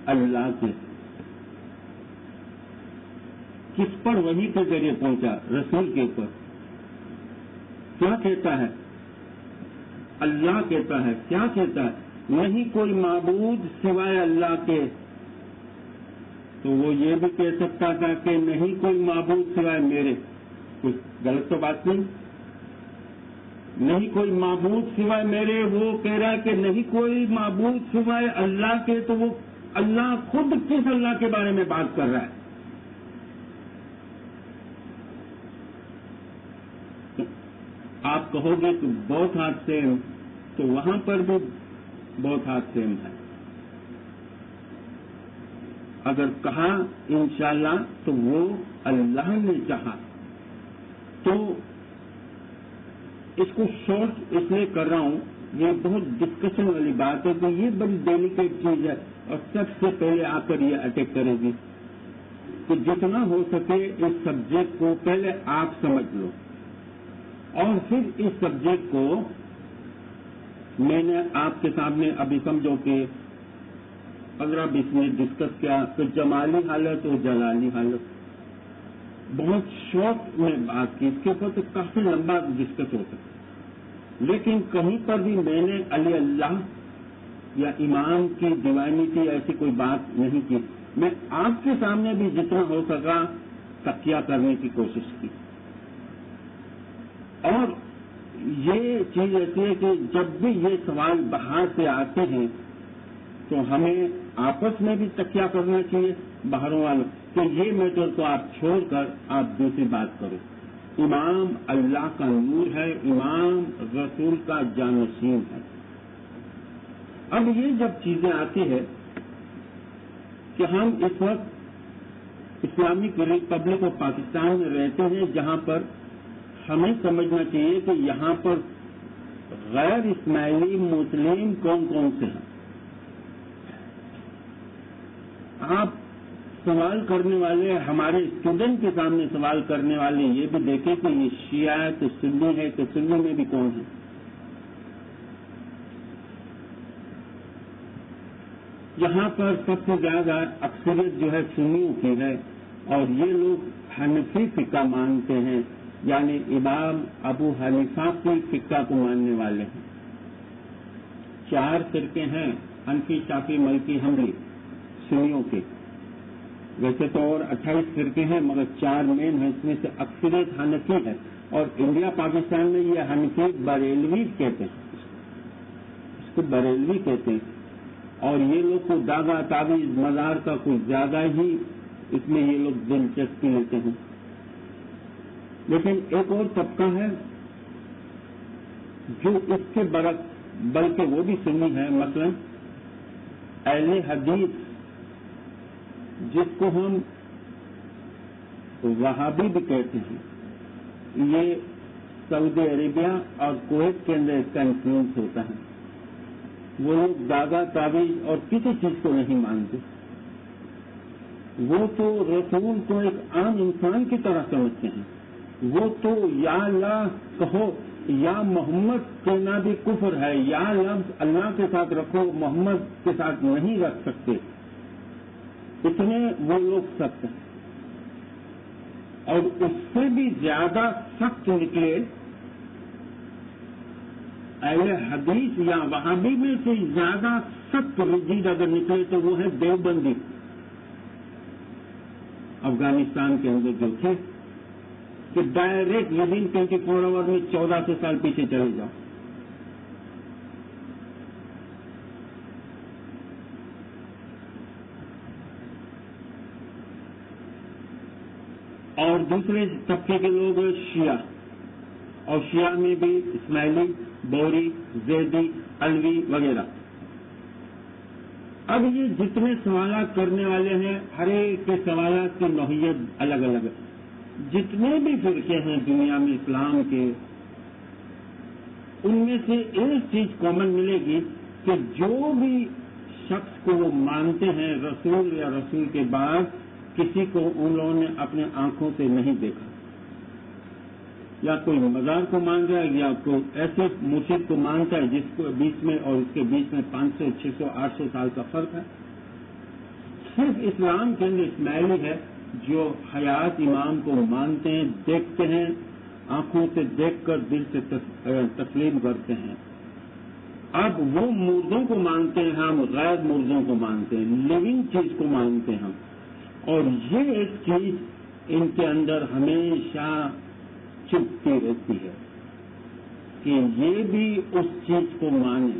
اللہ کے۔ کس پر وحی کے ذریعے پہنچا؟ رسول کے اوپر۔ کیا کہتا ہے؟ اللہ کہتا ہے۔ کیا کہتا ہے؟ نہیں کوئی معبود سوائے اللہ کے۔ تو وہ یہ بھی کہہ سکتا تھا کہ نہیں کوئی معبود سوائے میرے، کچھ غلط تو بات نہیں۔ نہیں کوئی معبود سوائے میرے، وہ کہہ رہا ہے کہ نہیں کوئی معبود سوائے اللہ کے، تو وہ اللہ خود کس اللہ کے بارے میں بات کر رہا ہے؟ آپ کہو گے کہ بہت ہاتھ سیم، تو وہاں پر بھی بہت ہاتھ سیم ہے۔ اگر کہا انشاءاللہ تو وہ اللہ نے چاہا۔ تو اس کو شارٹ اس لیے کر رہا ہوں، یہ بہت ڈسکشن والی بات ہے کہ یہ بڑی ڈیلیکیٹ چیز ہے، اور سب سے پہلے آ کر یہ اٹیک کرے گی کہ جتنا ہو سکے اس سبجیکٹ کو پہلے آپ سمجھ لو، اور پھر اس سبجیکٹ کو میں نے آپ کے سامنے ابھی سمجھو کہ 15-20 منٹ ڈسکس کیا، تو جمالی حالت اور جلالی حالت بہت شارٹ میں بات کی، اس کے اوپر تو کافی لمبا ڈسکس ہوتا ہے، لیکن کہیں پر بھی میں نے علی اللہ یا امام کی ڈیوائنٹی ایسی کوئی بات نہیں کی۔ میں آپ کے سامنے بھی جتنا ہو سکا تکیہ کرنے کی کوشش کی، اور یہ چیز ایسی ہے کہ جب بھی یہ سوال باہر سے آتے ہیں تو ہمیں آپس میں بھی تکیہ کرنا چاہیے باہروں والوں کہ یہ میٹر کو آپ چھوڑ کر آپ دوسری بات کرو. امام اللہ کا نور ہے، امام رسول کا جانشین ہے. اب یہ جب چیزیں آتی ہے کہ ہم اس وقت اسلامک ریپبلک آف پاکستان میں رہتے ہیں، جہاں پر ہمیں سمجھنا چاہیے کہ یہاں پر غیر اسماعیلی مسلم کون کون سے ہیں. آپ سوال کرنے والے ہمارے اسٹوڈنٹ کے سامنے سوال کرنے والے یہ بھی دیکھیں کہ یہ شیعہ ہے تو سنی ہے کہ سنی میں بھی کون ہے. یہاں پر سب سے زیادہ اکثریت جو ہے سنیوں کی ہے اور یہ لوگ حنفی فقہ مانتے ہیں، یعنی امام ابو حنیفہ کی فقہ کو ماننے والے ہیں. 4 فرقے ہیں، حنفی، شافعی، مالکی، حنبلی سنیوں کے. ویسے تو اور 28 فرقے ہیں مگر 4 مین ہیں، اس میں سے اکثریت حنفی ہے. اور انڈیا پاکستان میں یہ حنفی بریلوی کہتے ہیں، اس کو بریلوی کہتے ہیں. اور یہ لوگ کو داغا تعویذ مزار کا کچھ زیادہ ہی اس میں یہ لوگ دلچسپی لیتے ہیں. لیکن ایک اور طبقہ ہے جو اس کے برعکس بلکہ وہ بھی سنی ہے، مثلا اہل حدیث جس کو ہم وہابی بھی کہتے ہیں. یہ سعودی عربیہ اور کویت کے اندر اس کا انفلوئنس ہوتا ہے. وہ لوگ داغا تعویذ اور کسی چیز کو نہیں مانتے. وہ تو رسول کو ایک عام انسان کی طرح سمجھتے ہیں. وہ تو یا اللہ کہو یا محمد کہنا بھی کفر ہے، یا لفظ اللہ کے ساتھ رکھو محمد کے ساتھ نہیں رکھ سکتے، اتنے وہ لوگ سخت ہیں. اور اس سے بھی زیادہ سخت نکلے اہل حدیث یا وہابی میں سے زیادہ سخت رجید اگر نکلے تو وہ ہے دیوبندی، افغانستان کے اندر جو تھے کہ ڈائریکٹ ودن 24 آور میں 1400 سال پیچھے چلے جاؤ. اور دوسرے طبقے کے لوگ شیعہ، اور شیعہ میں بھی اسماعیلی، بوری، زیدی، علوی وغیرہ. اب یہ جتنے سوالات کرنے والے ہیں ہر ایک کے سوالات کی نوعیت الگ الگ ہے. جتنے بھی فرقے ہیں دنیا میں اسلام کے، ان میں سے ایک چیز کامن ملے گی کہ جو بھی شخص کو وہ مانتے ہیں رسول یا رسول کے بعد کسی کو ان لوگوں نے اپنے آنکھوں سے نہیں دیکھا. یا کوئی مزار کو مان رہا ہے یا کوئی ایسے مرشد کو مانتا ہے جس کو بیچ میں اور اس کے بیچ میں 500، 600، 800 سال کا فرق ہے. صرف اسلام کے اندر اسماعیلی ہے جو حیات امام کو مانتے ہیں، دیکھتے ہیں، آنکھوں سے دیکھ کر دل سے تسلیم کرتے ہیں. اب وہ مردوں کو مانتے ہیں، ہم غیر مردوں کو مانتے ہیں، لیونگ چیز کو مانتے ہیں ہم. اور یہ ایک چیز ان کے اندر ہمیشہ چپتی رہتی ہے کہ یہ بھی اس چیز کو مانے.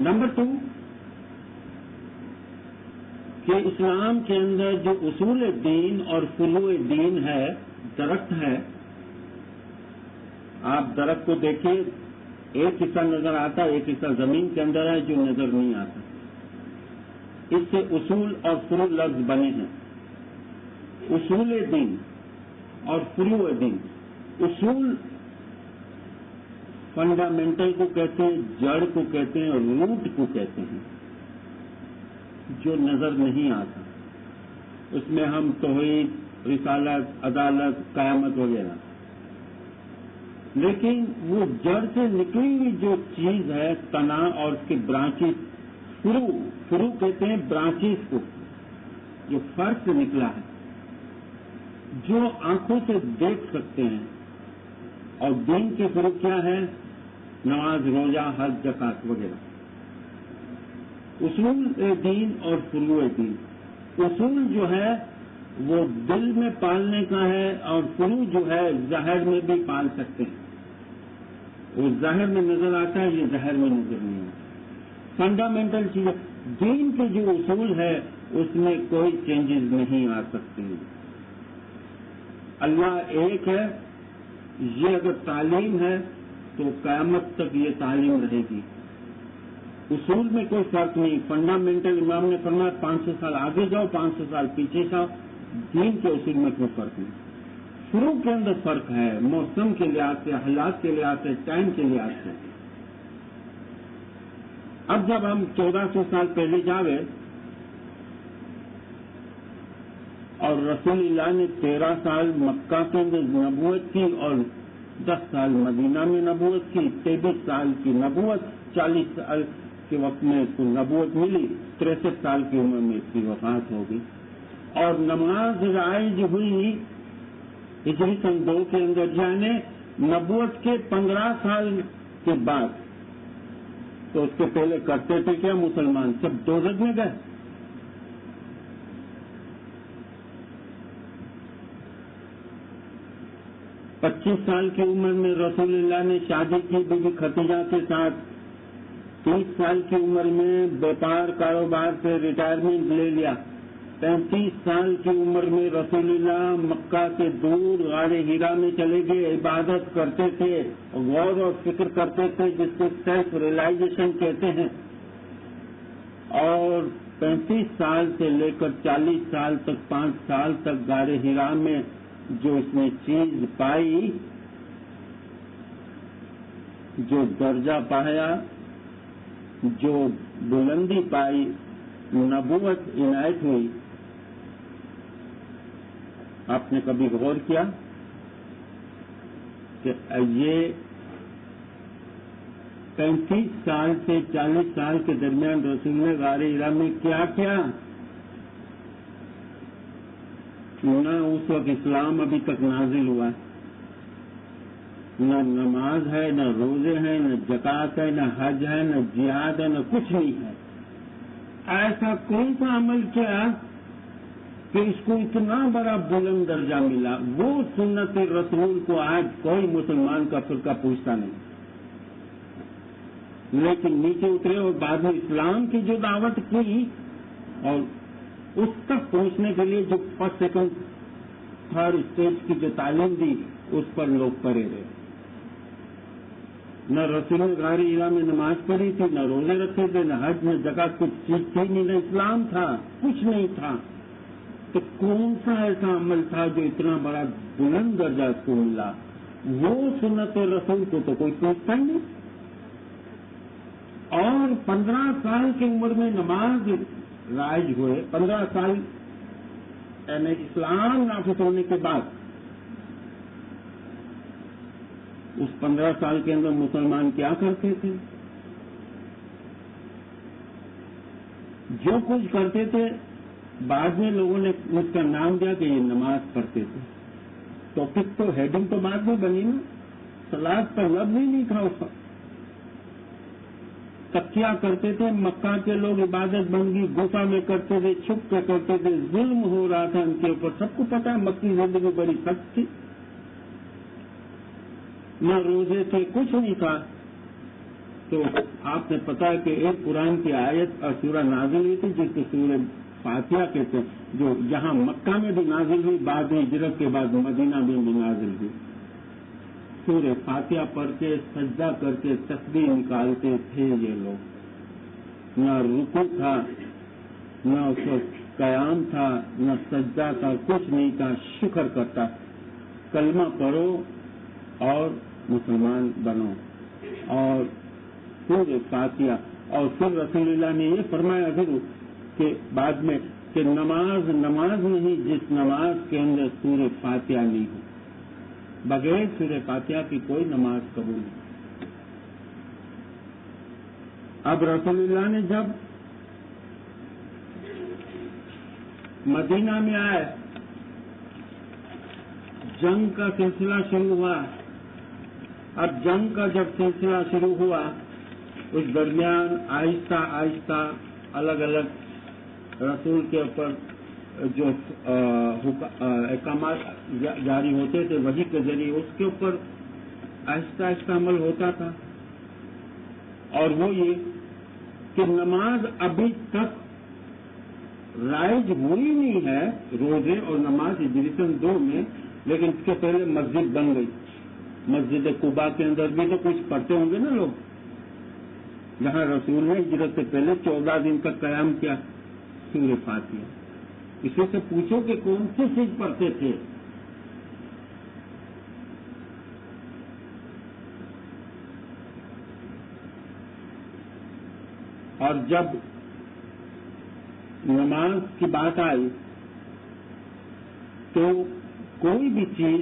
نمبر 2 کہ اسلام کے اندر جو اصول دین اور فروع دین ہے، درخت ہے. آپ درخت کو دیکھیے، ایک حصہ نظر آتا ہے، ایک حصہ زمین کے اندر ہے جو نظر نہیں آتا. اس سے اصول اور فروع لفظ بنے ہیں. اصول دین اور فروع دین. اصول فنڈامنٹل کو کہتے ہیں، جڑ کو کہتے ہیں، روٹ کو کہتے ہیں، جو نظر نہیں آتا. اس میں ہم توحید، رسالت، عدالت، قیامت وغیرہ. لیکن وہ جڑ سے نکلی ہوئی جو چیز ہے، تنا اور اس کے برانچز، فروع کہتے ہیں برانچز کو، جو فرق سے نکلا ہے، جو آنکھوں سے دیکھ سکتے ہیں. اور دین کے فروع کیا ہے؟ نماز، روزہ، حج، زکات وغیرہ. اصول دین اور فروع دین. اصول جو ہے وہ دل میں پالنے کا ہے، اور فروع جو ہے ظاہر میں بھی پال سکتے ہیں. وہ ظاہر میں نظر آتا ہے، یہ ظاہر میں نظر نہیں آتا. فنڈامنٹل چیز دین کے جو اصول ہے اس میں کوئی چینجز نہیں آ سکتے. اللہ ایک ہے. یہ اگر تعلیم ہے تو قیامت تک یہ تعلیم رہے گی. اصول میں کوئی فرق نہیں. فنڈامنٹل امام نے فرمایا 500 سال آگے جاؤ، 500 سال پیچھے جاؤ، دین کے اصول میں کوئی فرق نہیں. فروع کے اندر فرق ہے، موسم کے لحاظ سے، حالات کے لحاظ سے، ٹائم کے لحاظ سے. اب جب ہم 1400 سال پہلے جاوے اور رسول اللہ نے 13 سال مکہ کے اندر نبوت کی اور 10 سال مدینہ میں نبوت کی، 23 سال کی نبوت، 40 سال کے وقت میں اس کو نبوت ملی، 63 سال کی عمر میں اس کی وفات ہو گئی. اور نماز رائج ہوئی ہجری سن 2 کے اندر، یعنی نبوت کے 15 سال کے بعد. تو اس کے پہلے کرتے تھے کیا مسلمان؟ سب دوزخ میں گئے. پچیس سال کی عمر میں رسول اللہ نے شادی کی بی بی خدیجہ کے ساتھ. 30 سال کی عمر میں بیپار کاروبار سے ریٹائرمنٹ لے لیا. 35 سال کی عمر میں رسول اللہ مکہ سے دور غار ہیرا میں چلے گئے. عبادت کرتے تھے، غور اور فکر کرتے تھے، جس کو سیلف ریلائزیشن کہتے ہیں. اور 35 سال سے لے کر 40 سال تک، 5 سال تک غار ہیرا میں جو اس نے چیز پائی، جو درجہ پایا، جو بلندی پائی، نبوت عنایت ہوئی. آپ نے کبھی غور کیا کہ یہ 35 سال سے 40 سال کے درمیان رسول نے غار ہیرا میں کیا کیا؟ نہ اس وقت اسلام ابھی تک نازل ہوا ہے، نہ نماز ہے، نہ روزے ہیں، نہ زکوٰۃ ہے، نہ حج ہے، نہ جہاد ہے، نہ کچھ نہیں ہے. ایسا کون سا عمل کیا کہ اس کو اتنا بڑا بلند درجہ ملا؟ وہ سنت رسول کو آج کوئی مسلمان کا فرقہ پوچھتا نہیں. لیکن نیچے اترے اور بعد میں اسلام کی جو دعوت کی اور اس تک پہنچنے کے لیے جو فرسٹ سیکنڈ تھرڈ اسٹیج کی جو تعلیم دی، اس پر لوگ پڑے رہے. نہ رسول نے غار ہیرا میں نماز پڑھی تھی، نہ روزے رکھے تھے، نہ حج، نہ زکوٰۃ، کچھ چیز تھی نہیں، نہ اسلام تھا، کچھ نہیں تھا. تو کون سا ایسا عمل تھا جو اتنا بڑا بلند درجہ اس کو ملا؟ وہ سنت رسول کو تو کوئی پوچھتا ہی نہیں. اور 15 سال کی عمر میں نماز رائج ہوئے. 15 سال یعنی اسلام نافذ ہونے کے بعد اس 15 سال کے اندر مسلمان کیا کرتے تھے؟ جو کچھ کرتے تھے بعد میں لوگوں نے اس کا نام دیا کہ یہ نماز پڑھتے تھے. ٹاپک تو ہیڈنگ تو بعد میں بنی نا، سلاد پر لفظ ہی نہیں تھا اس وقت. تب کیا کرتے تھے؟ مکہ کے لوگ عبادت بندگی گفا میں کرتے تھے، چھپ کے کرتے تھے، ظلم ہو رہا تھا ان کے اوپر. سب کو پتا ہے مکی زندگی بڑی سخت تھی، نہ روزے تھے، کچھ نہیں تھا. تو آپ نے پتا ہے کہ ایک قرآن کی آیت اور سورہ نازل ہوئی تھی جس کو سورہ فاتحہ کہتے ہیں، جو یہاں مکہ میں بھی نازل ہوئی، بعد میں ہجرت کے بعد مدینہ میں بھی نازل ہوئی. سورہ فاتحہ پڑھ کے سجدہ کر کے تسبیح نکالتے تھے یہ لوگ. نہ رکوع تھا، نہ اس وقت قیام تھا، نہ سجدہ تھا، کچھ نہیں تھا. شکر کرتا، کلمہ پڑھو اور مسلمان بنو. اور سورہ فاتحہ. اور پھر رسول اللہ نے یہ فرمایا ضرور کہ بعد میں کہ نماز نہیں جس نماز کے اندر سورہ فاتحہ نہیں ہو. بغیر سورہ فاتحہ کی کوئی نماز قبول نہیں. اب رسول اللہ نے جب مدینہ میں آئے، جنگ کا سلسلہ شروع ہوا. اب جنگ کا جب سلسلہ شروع ہوا، اس درمیان آہستہ آہستہ الگ الگ رسول کے اوپر جو احکامات جاری ہوتے تھے وحی کے ذریعے اس کے اوپر آہستہ آہستہ عمل ہوتا تھا. اور وہ یہ کہ نماز ابھی تک رائج ہوئی نہیں ہے، روزے اور نماز ہجری 2 میں، لیکن اس کے پہلے مسجد بن گئی. مسجد قباء کے اندر بھی تو کچھ پڑھتے ہوں گے نا لوگ، جہاں رسول نے ہجرت سے پہلے 14 دن کا قیام کیا سورہ فاتحہ. کسی سے پوچھو کہ کون سی چیز پڑھتے تھے. اور جب نماز کی بات آئی تو کوئی بھی چیز،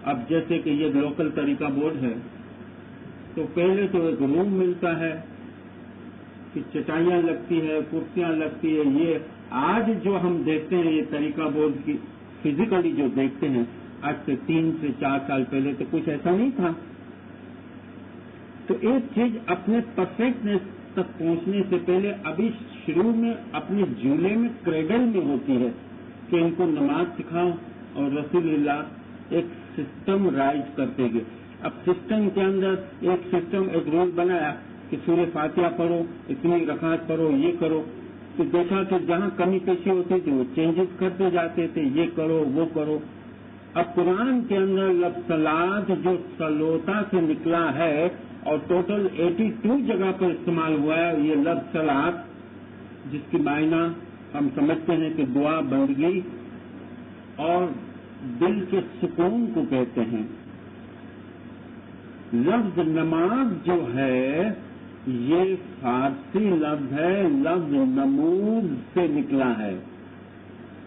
اب جیسے کہ یہ لوکل طریقہ بورڈ ہے تو پہلے تو ایک روم ملتا ہے کہ چٹائیاں لگتی ہے، کرسیاں لگتی ہے. یہ آج جو ہم دیکھتے ہیں یہ طریقہ بورڈ کی فزیکلی جو دیکھتے ہیں، آج سے 3 سے 4 سال پہلے تو کچھ ایسا نہیں تھا. تو ایک چیز اپنے پرفیکٹنیس تک پہنچنے سے پہلے ابھی شروع میں اپنے جھولے میں کریڈل میں ہوتی ہے کہ ان کو نماز سکھاؤ، اور رسول اللہ ایک سسٹم رائج کرتے گئے. اب سسٹم کے اندر ایک رول بنایا کہ سورہ فاتحہ پڑھو، اتنی رکعت پڑھو، یہ کرو. تو دیکھا کہ جہاں کمی پیشی ہوتی تھی وہ چینجز کرتے جاتے تھے، یہ کرو وہ کرو. اب قرآن کے اندر لفظ صلاۃ جو سلوتا سے نکلا ہے اور ٹوٹل 82 جگہ پر استعمال ہوا ہے، یہ لفظ صلاۃ جس کی معنی ہم سمجھتے ہیں کہ دعا، بندگی اور دل کے سکون کو کہتے ہیں. لفظ نماز جو ہے یہ فارسی لفظ ہے، لفظ نموز سے نکلا ہے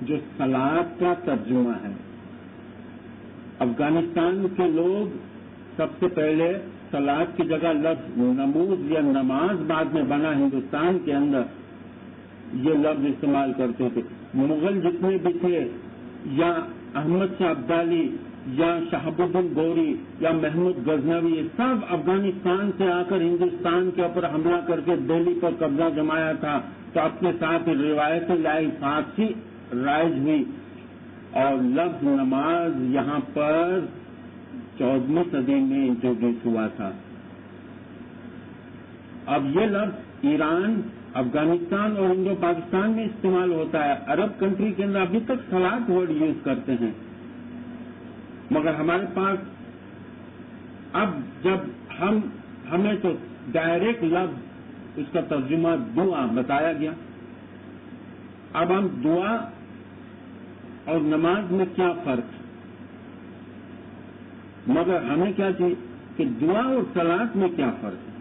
جو صلاۃ کا ترجمہ ہے. افغانستان کے لوگ سب سے پہلے صلاۃ کی جگہ لفظ نموز یا نماز بعد میں بنا ہندوستان کے اندر یہ لفظ استعمال کرتے تھے. مغل جتنے بھی تھے، یا احمد شاہ ابدالی یا شہاب الدین گوری یا محمود غزنوی، یہ سب افغانستان سے آ کر ہندوستان کے اوپر حملہ کر کے دہلی پر قبضہ جمایا تھا، تو اپنے ساتھ روایت لائی، فارسی رائج ہوئی. اور لفظ نماز یہاں پر 14ویں صدی میں انٹروڈیوس ہوا تھا. اب یہ لفظ ایران، افغانستان اور انڈو پاکستان میں استعمال ہوتا ہے. عرب کنٹری کے اندر ابھی تک صلاۃ ورڈ یوز کرتے ہیں، مگر ہمارے پاس اب جب ہمیں تو ڈائریکٹ لفظ اس کا ترجمہ دعا بتایا گیا. اب ہم دعا اور نماز میں کیا فرق ہے، مگر ہمیں کیا چاہیے کہ دعا اور صلاۃ میں کیا فرق ہے.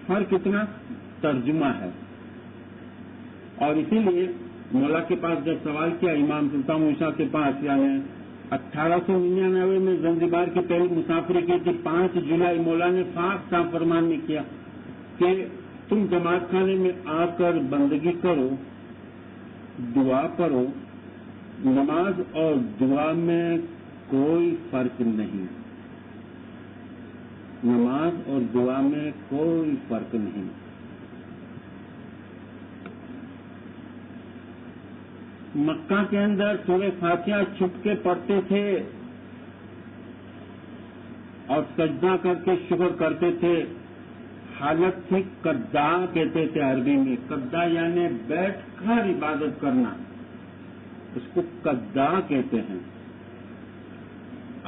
فرق اتنا ترجمہ ہے. اور اسی لیے مولا کے پاس جب سوال کیا امام سلطان موسیٰ کے پاس، یعنی 1899 میں زنزبار کی پہلی مسافری کی تھی، 5 جولائی مولا نے صاف صاف فرمان میں کیا کہ تم جماعت خانے میں آ کر بندگی کرو، دعا پڑھو. نماز اور دعا میں کوئی فرق نہیں، نماز اور دعا میں کوئی فرق نہیں. مکہ کے اندر سورہ فاتحہ چھپ کے پڑھتے تھے اور سجدہ کر کے شکر کرتے تھے. حالت تھی قدا کہتے تھے عربی میں. قدا یعنی بیٹھ کر عبادت کرنا، اس کو قدا کہتے ہیں.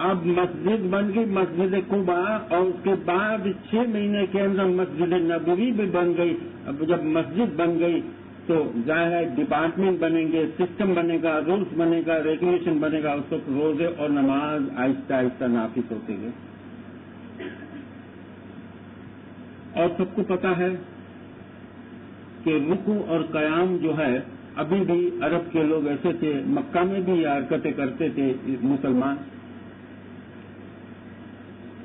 اب مسجد بن گئی مسجد قباء، اور اس کے بعد 6 مہینے کے اندر مسجد نبوی بھی بن گئی. اب جب مسجد بن گئی تو ظاہر ہے ڈپارٹمنٹ بنیں گے، سسٹم بنے گا، رولس بنے گا، ریگولیشن بنے گا. اس وقت روزے اور نماز آہستہ آہستہ نافذ ہوتے گئے. اور سب کو پتا ہے کہ رکوع اور قیام جو ہے ابھی بھی عرب کے لوگ ایسے تھے، مکہ میں بھی یہ حرکتیں کرتے تھے مسلمان.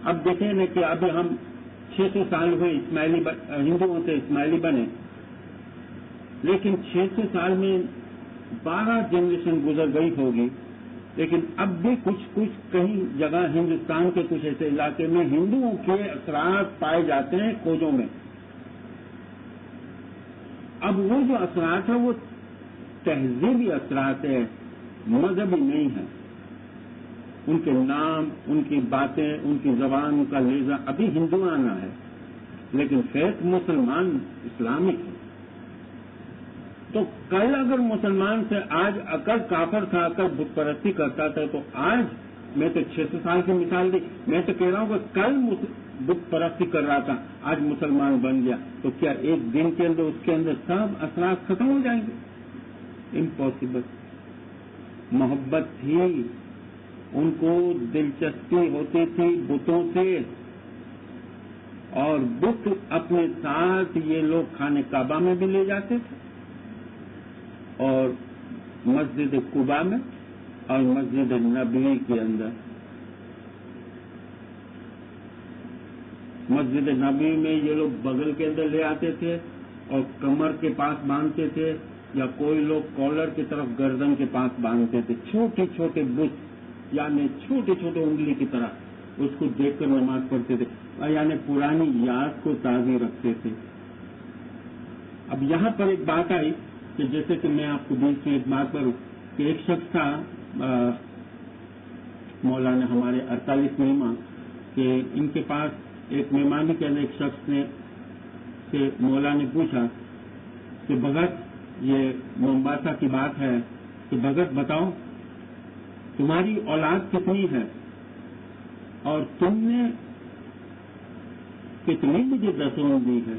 اب دیکھیں نا کہ ابھی ہم 600 سال ہوئے اسماعیلی ہندوؤں سے اسماعیلی بنے، لیکن 600 سال میں 12 جنریشن گزر گئی ہوگی. لیکن اب بھی کچھ کہیں جگہ ہندوستان کے کچھ ایسے علاقے میں ہندوؤں کے اثرات پائے جاتے ہیں کھوجوں میں. اب وہ جو اثرات ہیں وہ تہذیبی اثرات ہے، مذہبی نہیں ہے. ان کے نام، ان کی باتیں، ان کی زبان، ان کا لہجہ ابھی ہندوانہ ہے، لیکن فیض مسلمان اسلامک ہے. تو کل اگر مسلمان سے آج اگر کافر تھا، اگر بت پرستی کرتا تھا، تو آج میں تو 600 سال کی مثال دی، میں تو کہہ رہا ہوں کہ کل بت پرستی کر رہا تھا، آج مسلمان بن گیا، تو کیا ایک دن کے اندر اس کے اندر سب اثرات ختم ہو جائیں گے؟ امپاسبل. محبت تھی، ان کو دلچسپی ہوتی تھی بتوں سے، اور بت اپنے ساتھ یہ لوگ خانہ کعبہ میں بھی لے جاتے تھے، اور مسجد قباء میں اور مسجد نبوی کے اندر. مسجد نبوی میں یہ لوگ بغل کے اندر لے آتے تھے اور کمر کے پاس باندھتے تھے، یا کوئی لوگ کالر کی طرف گردن کے پاس باندھتے تھے. چھوٹے چھوٹے بت، یعنی چھوٹے چھوٹے انگلی کی طرح، اس کو دیکھ کر نماز پڑھتے تھے، یعنی پرانی یاد کو تازی رکھتے تھے. اب یہاں پر ایک بات آئی کہ جیسے کہ میں آپ کو بیچ میں ایک بات کروں کہ ایک شخص تھا مولانا ہمارے 48 مہمان، کہ ان کے پاس ایک مہمانی کے اندر ایک شخص نے کہ مولانا نے پوچھا کہ بھگت، یہ مومباسا کی بات ہے کہ بھگت بتاؤ تمہاری اولاد کتنی ہے اور تم نے کتنی مجھے دسوں دی ہے.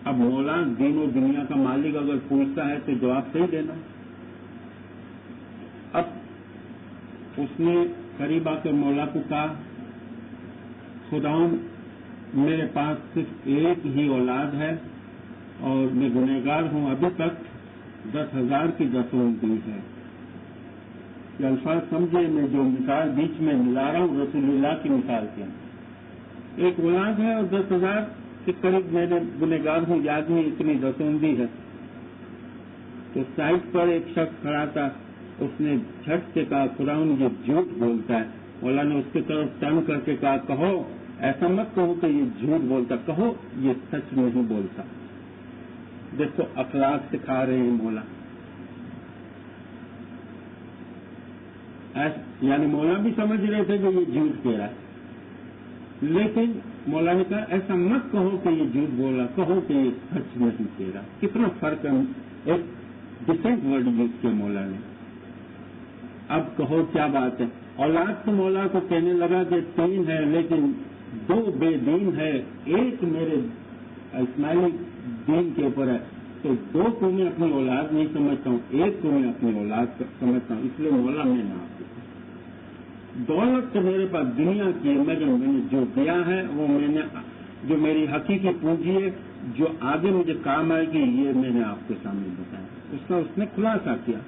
اب مولانا دین و دنیا کا مالک اگر پوچھتا ہے تو جواب صحیح دینا. اب اس نے قریب آ کے مولا کو کہا، خداوند میرے پاس صرف ایک ہی اولاد ہے اور میں گنہگار ہوں، ابھی تک 10,000 کی دسوں دی ہے. یہ الفاظ سمجھے، میں جو مثال بیچ میں ملا رہا ہوں رسول اللہ کی مثال کے اندر، ایک اولاد ہے اور 10,000 کے قریب میں نے گنہگار ہوں، یاد نہیں اتنی دسوں دی ہے. تو سائڈ پر ایک شخص کھڑا تھا، اس نے جھٹ سے کہا خداوند یہ جھوٹ بولتا ہے. مولا نے اس کی طرف ٹرن کر کے کہا کہو ایسا مت کہو کہ یہ جھوٹ بولتا، کہو یہ سچ نہیں بولتا. دیکھو اخلاق سکھا رہے ہیں مولا. یعنی مولا بھی سمجھ رہے تھے کہ یہ جھوٹ کہہ رہا ہے، لیکن مولا نے کہا ایسا مت کہو کہ یہ جھوٹ بولا، کہو کہ یہ سچ نہیں کہہ رہا. کتنا فرق ہے، ایک ڈفرینٹ ورڈ یوز کیا مولا نے. اب کہو کیا بات ہے. اولاد تو مولا کو کہنے لگا کہ 3 ہے لیکن 2 بے دین ہے، ایک میرے اسماعیلی دین کے اوپر ہے، تو 2 کو میں اپنی اولاد نہیں سمجھتا ہوں، ایک کو میں اپنی اولاد سمجھتا ہوں. اس لیے مولا میں نہ دولت تو میرے پاس دنیا کی ہے، میں نے جو دیا ہے وہ میں نے، جو میری حقیقی پونجی ہے جو آگے مجھے کام آئے گی، یہ میں نے آپ کے سامنے بتایا. اس نے خلاصہ کیا.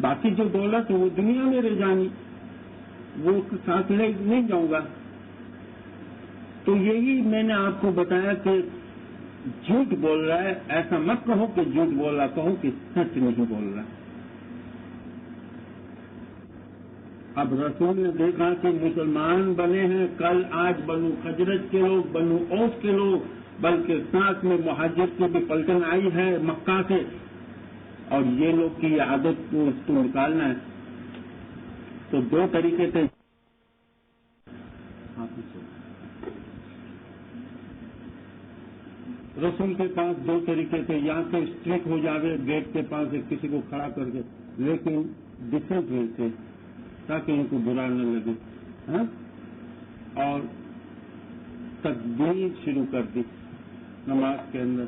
باقی جو دولت ہے وہ دنیا میں رہ جانی، وہ ساتھ لے نہیں جاؤں گا. تو یہی میں نے آپ کو بتایا کہ جھوٹ بول رہا ہے، ایسا مت کہو کہ جھوٹ بول رہا، کہو کہ سچ نہیں بول رہا. اب رسول نے دیکھا کہ مسلمان بنے ہیں، کل آج بنو خزرج کے لوگ، بنو اوس کے لوگ، بلکہ ساتھ میں مہاجر کی بھی پلٹن آئی ہے مکہ سے، اور یہ لوگ کی عادت کو اس کو نکالنا ہے. تو 2 طریقے تھے. رسول کے پاس 2 طریقے تھے، یا تو اسٹریٹ ہو جاوے گیٹ کے پاس کسی کو کھڑا کر کے، لیکن ڈفرینٹ وے تھے تاکہ ان کو برا نہ لگے. اور تکبیر شروع کر دی نماز کے اندر،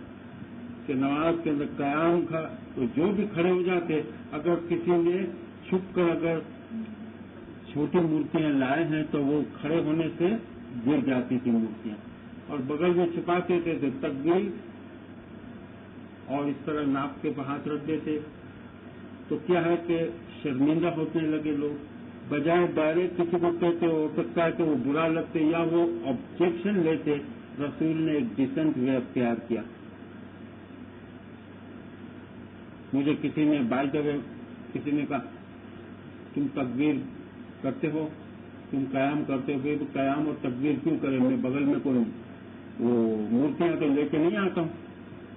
کہ نماز کے اندر قیام تھا تو جو بھی کھڑے ہو جاتے، اگر کسی نے چھپ کر اگر چھوٹی مورتیاں لائے ہیں تو وہ کھڑے ہونے سے گر جاتی تھی مورتیاں، اور بغل میں چھپاتے تھے تو تکبیر، اور اس طرح ناپ کے ہاتھ رکھ دیتے. تو کیا ہے کہ شرمندہ ہونے لگے لوگ، بجائے ڈائریکٹ کسی کو کہتے ہو سکتا ہے کہ وہ برا لگتے یا وہ آبجیکشن لیتے. رسول نے ایک ڈیسنٹ وے اختیار کیا. مجھے کسی نے بائی دا وے کسی نے کہا تم تکبیر کرتے ہو، تم قیام کرتے ہو، تو قیام اور تکبیر کیوں کریں، میں بغل میں کوئی وہ مورتیاں تو لے کے نہیں آتا ہوں.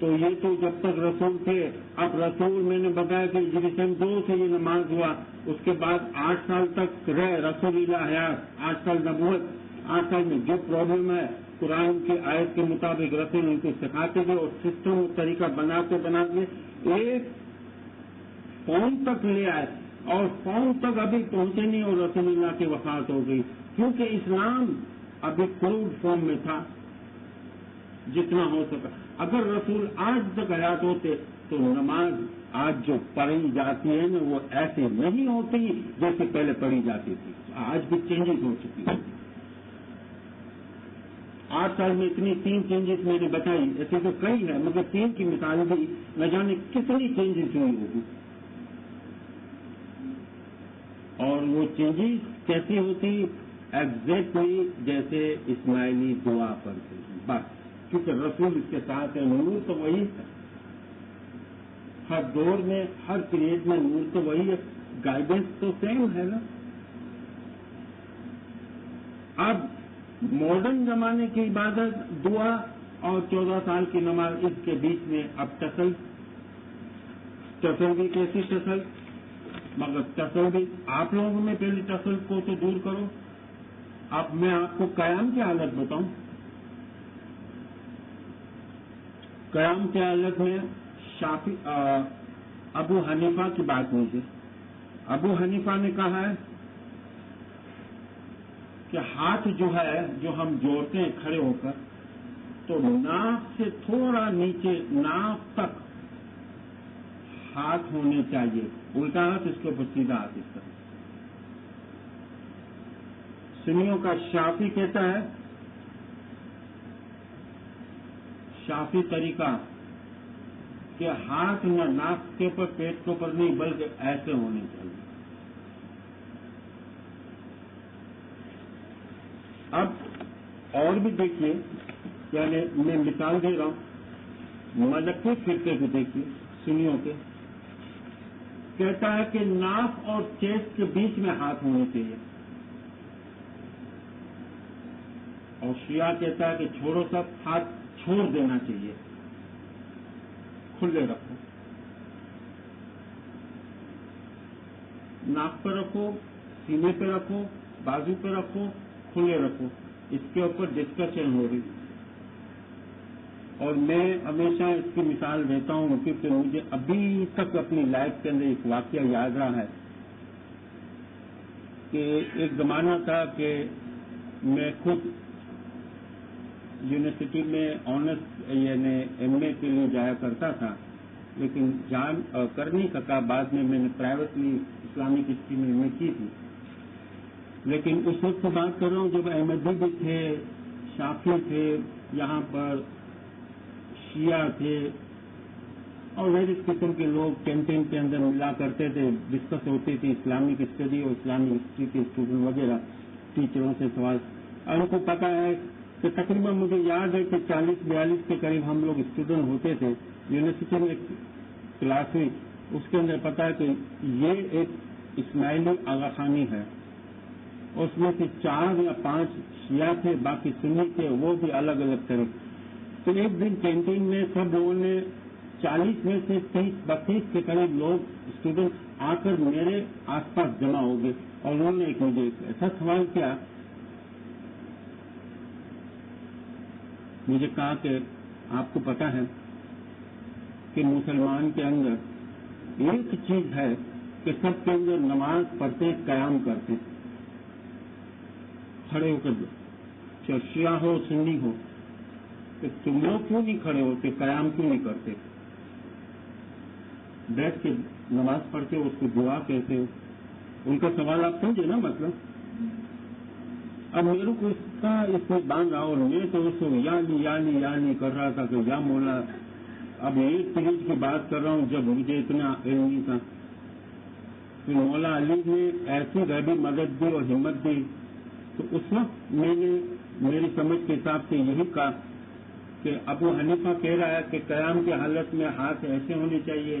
تو یہ تو جب تک رسول تھے. اب رسول میں نے بتایا کہ جرسم 2 سے یہ نماز ہوا, اس کے بعد 8 سال تک رہے رسول اللہ حیات, 8 سال نبوت. 8 سال میں جو پرابلم ہے قرآن کی آیت کے مطابق رسول ان کو سکھاتے تھے اور سسٹم اور طریقہ بناتے ایک فون تک لے آئے, اور فون تک ابھی پہنچے نہیں اور رسول اللہ کی وفات ہو گئی, کیونکہ اسلام ابھی کروڈ فارم میں تھا جتنا ہو سکا. اگر رسول آج تک حیات ہوتے تو نماز آج جو پڑھی جاتی ہے نا وہ ایسے نہیں ہوتی جیسے پہلے پڑھی جاتی تھی. آج بھی چینجز ہو چکی ہے. 8 سال میں اتنی 3 چینجز میں نے بتائی, ایسے تو کئی ہے مگر 3 کی مثال بھی نہ جانے کتنی چینجز ہوئی ہوگی. اور وہ چینجز کیسی ہوتی, ایگزیکٹلی جیسے اسماعیلی دعا پڑھتے ہیں بس, کیونکہ رسول اس کے ساتھ ہے. نور تو وہی ہے, ہر دور میں ہر پیریڈ میں نور تو وہی ہے, گائیڈنس تو سیم ہے نا. اب ماڈرن زمانے کی عبادت دعا اور 14 سال کی نماز, اس کے بیچ میں اب ٹسل بھی کیسی ٹسل, مگر ٹسل بھی آپ لوگوں میں پہلے ٹسل کو تو دور کرو. اب میں آپ کو قیام کی حالت بتاؤں. قیام کی حالت میں ابو حنیفہ کی بات مجھے, ابو حنیفہ نے کہا ہے کہ ہاتھ جو ہے جو ہم جوڑتے ہیں کھڑے ہو کر, تو ناک سے تھوڑا نیچے ناک تک ہاتھ ہونے چاہیے. الٹا ہاتھ اس کے اوپر سیدھا ہاتھ اس طرح. سنیوں کا شافی کہتا ہے, شافی طریقہ کہ ہاتھ نہ ناک کے اوپر پیٹ کے اوپر نہیں بلکہ ایسے ہونے چاہیے. اب اور بھی دیکھیے, یعنی میں مثال دے رہا ہوں, مذہبی فرقے کو دیکھیے سنیوں کے, کہتا ہے کہ ناک اور چیسٹ کے بیچ میں ہاتھ ہونے چاہیے, اور شیعہ کہتا ہے کہ چھوڑو سب, ہاتھ چھوڑ دینا چاہیے, کھلے رکھو, ناک پہ رکھو, سینے پہ رکھو, بازو پہ رکھو, کھلے رکھو. اس کے اوپر ڈسکشن ہو رہی. اور میں ہمیشہ اس کی مثال دیتا ہوں کیونکہ مجھے ابھی تک اپنی لائف کے اندر ایک واقعہ یاد رہا ہے کہ ایک زمانہ تھا کہ میں خود یونیورسٹی میں آنرس یعنی ایم اے کے لیے جایا کرتا تھا, لیکن کر نہیں سکا. بعد میں نے پرائیویٹلی اسلامک ہسٹری میں ایم اے کی تھی. لیکن اس وقت بات کر رہا ہوں جب احمدی بھی تھے, شافی تھے, یہاں پر شیعہ تھے, اور ویریس قسم کے لوگ کینٹین کے اندر ملا کرتے تھے, ڈسکس ہوتی تھی اسلامک اسٹڈی اور اسلامک ہسٹری کے اسٹوڈنٹ وغیرہ ٹیچروں سے سوال. اور ان کو پتا ہے کہ تقریباً مجھے یاد ہے کہ 40-42 کے قریب ہم لوگ اسٹوڈنٹ ہوتے تھے. یونیورسٹی میں کلاس ہوئی, اس کے اندر پتا ہے کہ یہ ایک اسماعیلی آغا خانی ہے, اس میں سے 4 یا 5 شیعہ تھے, باقی سنی تھے, وہ بھی الگ الگ طرح. تو ایک دن کینٹین میں سب لوگوں نے 40 میں سے 30-32 کے قریب لوگ اسٹوڈنٹ آ کر میرے آس پاس جمع ہو گئے, اور انہوں نے مجھے ایسا سوال کیا, مجھے کہا کہ آپ کو پتا ہے کہ مسلمان کے اندر ایک چیز ہے کہ سب کے اندر نماز پڑھتے قیام کرتے, کھڑے ہو کر, چاہے شیعہ ہو سنی ہو, کہ تم لوگ کیوں نہیں کھڑے ہوتے, قیام کیوں نہیں کرتے, بیٹھ کے نماز پڑھتے ہو, اس کو دعا کہتے ہو. ان کا سوال آپ سمجھے نا مطلب. اب میرے کو اس میں باندھ رہا, اور میں تو اس کو یا کر رہا تھا کہ یا مولا. اب ایک پیریڈ کی بات کر رہا ہوں جب مجھے اتنا علم نہیں تھا. پھر مولا علی نے ایسی غیبی مدد دی اور ہمت دی, تو اس وقت میں نے میری سمجھ کے حساب سے یہی کہا کہ ابو حنیفہ کہہ رہا ہے کہ قیام کی حالت میں ہاتھ ایسے ہونے چاہیے,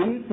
1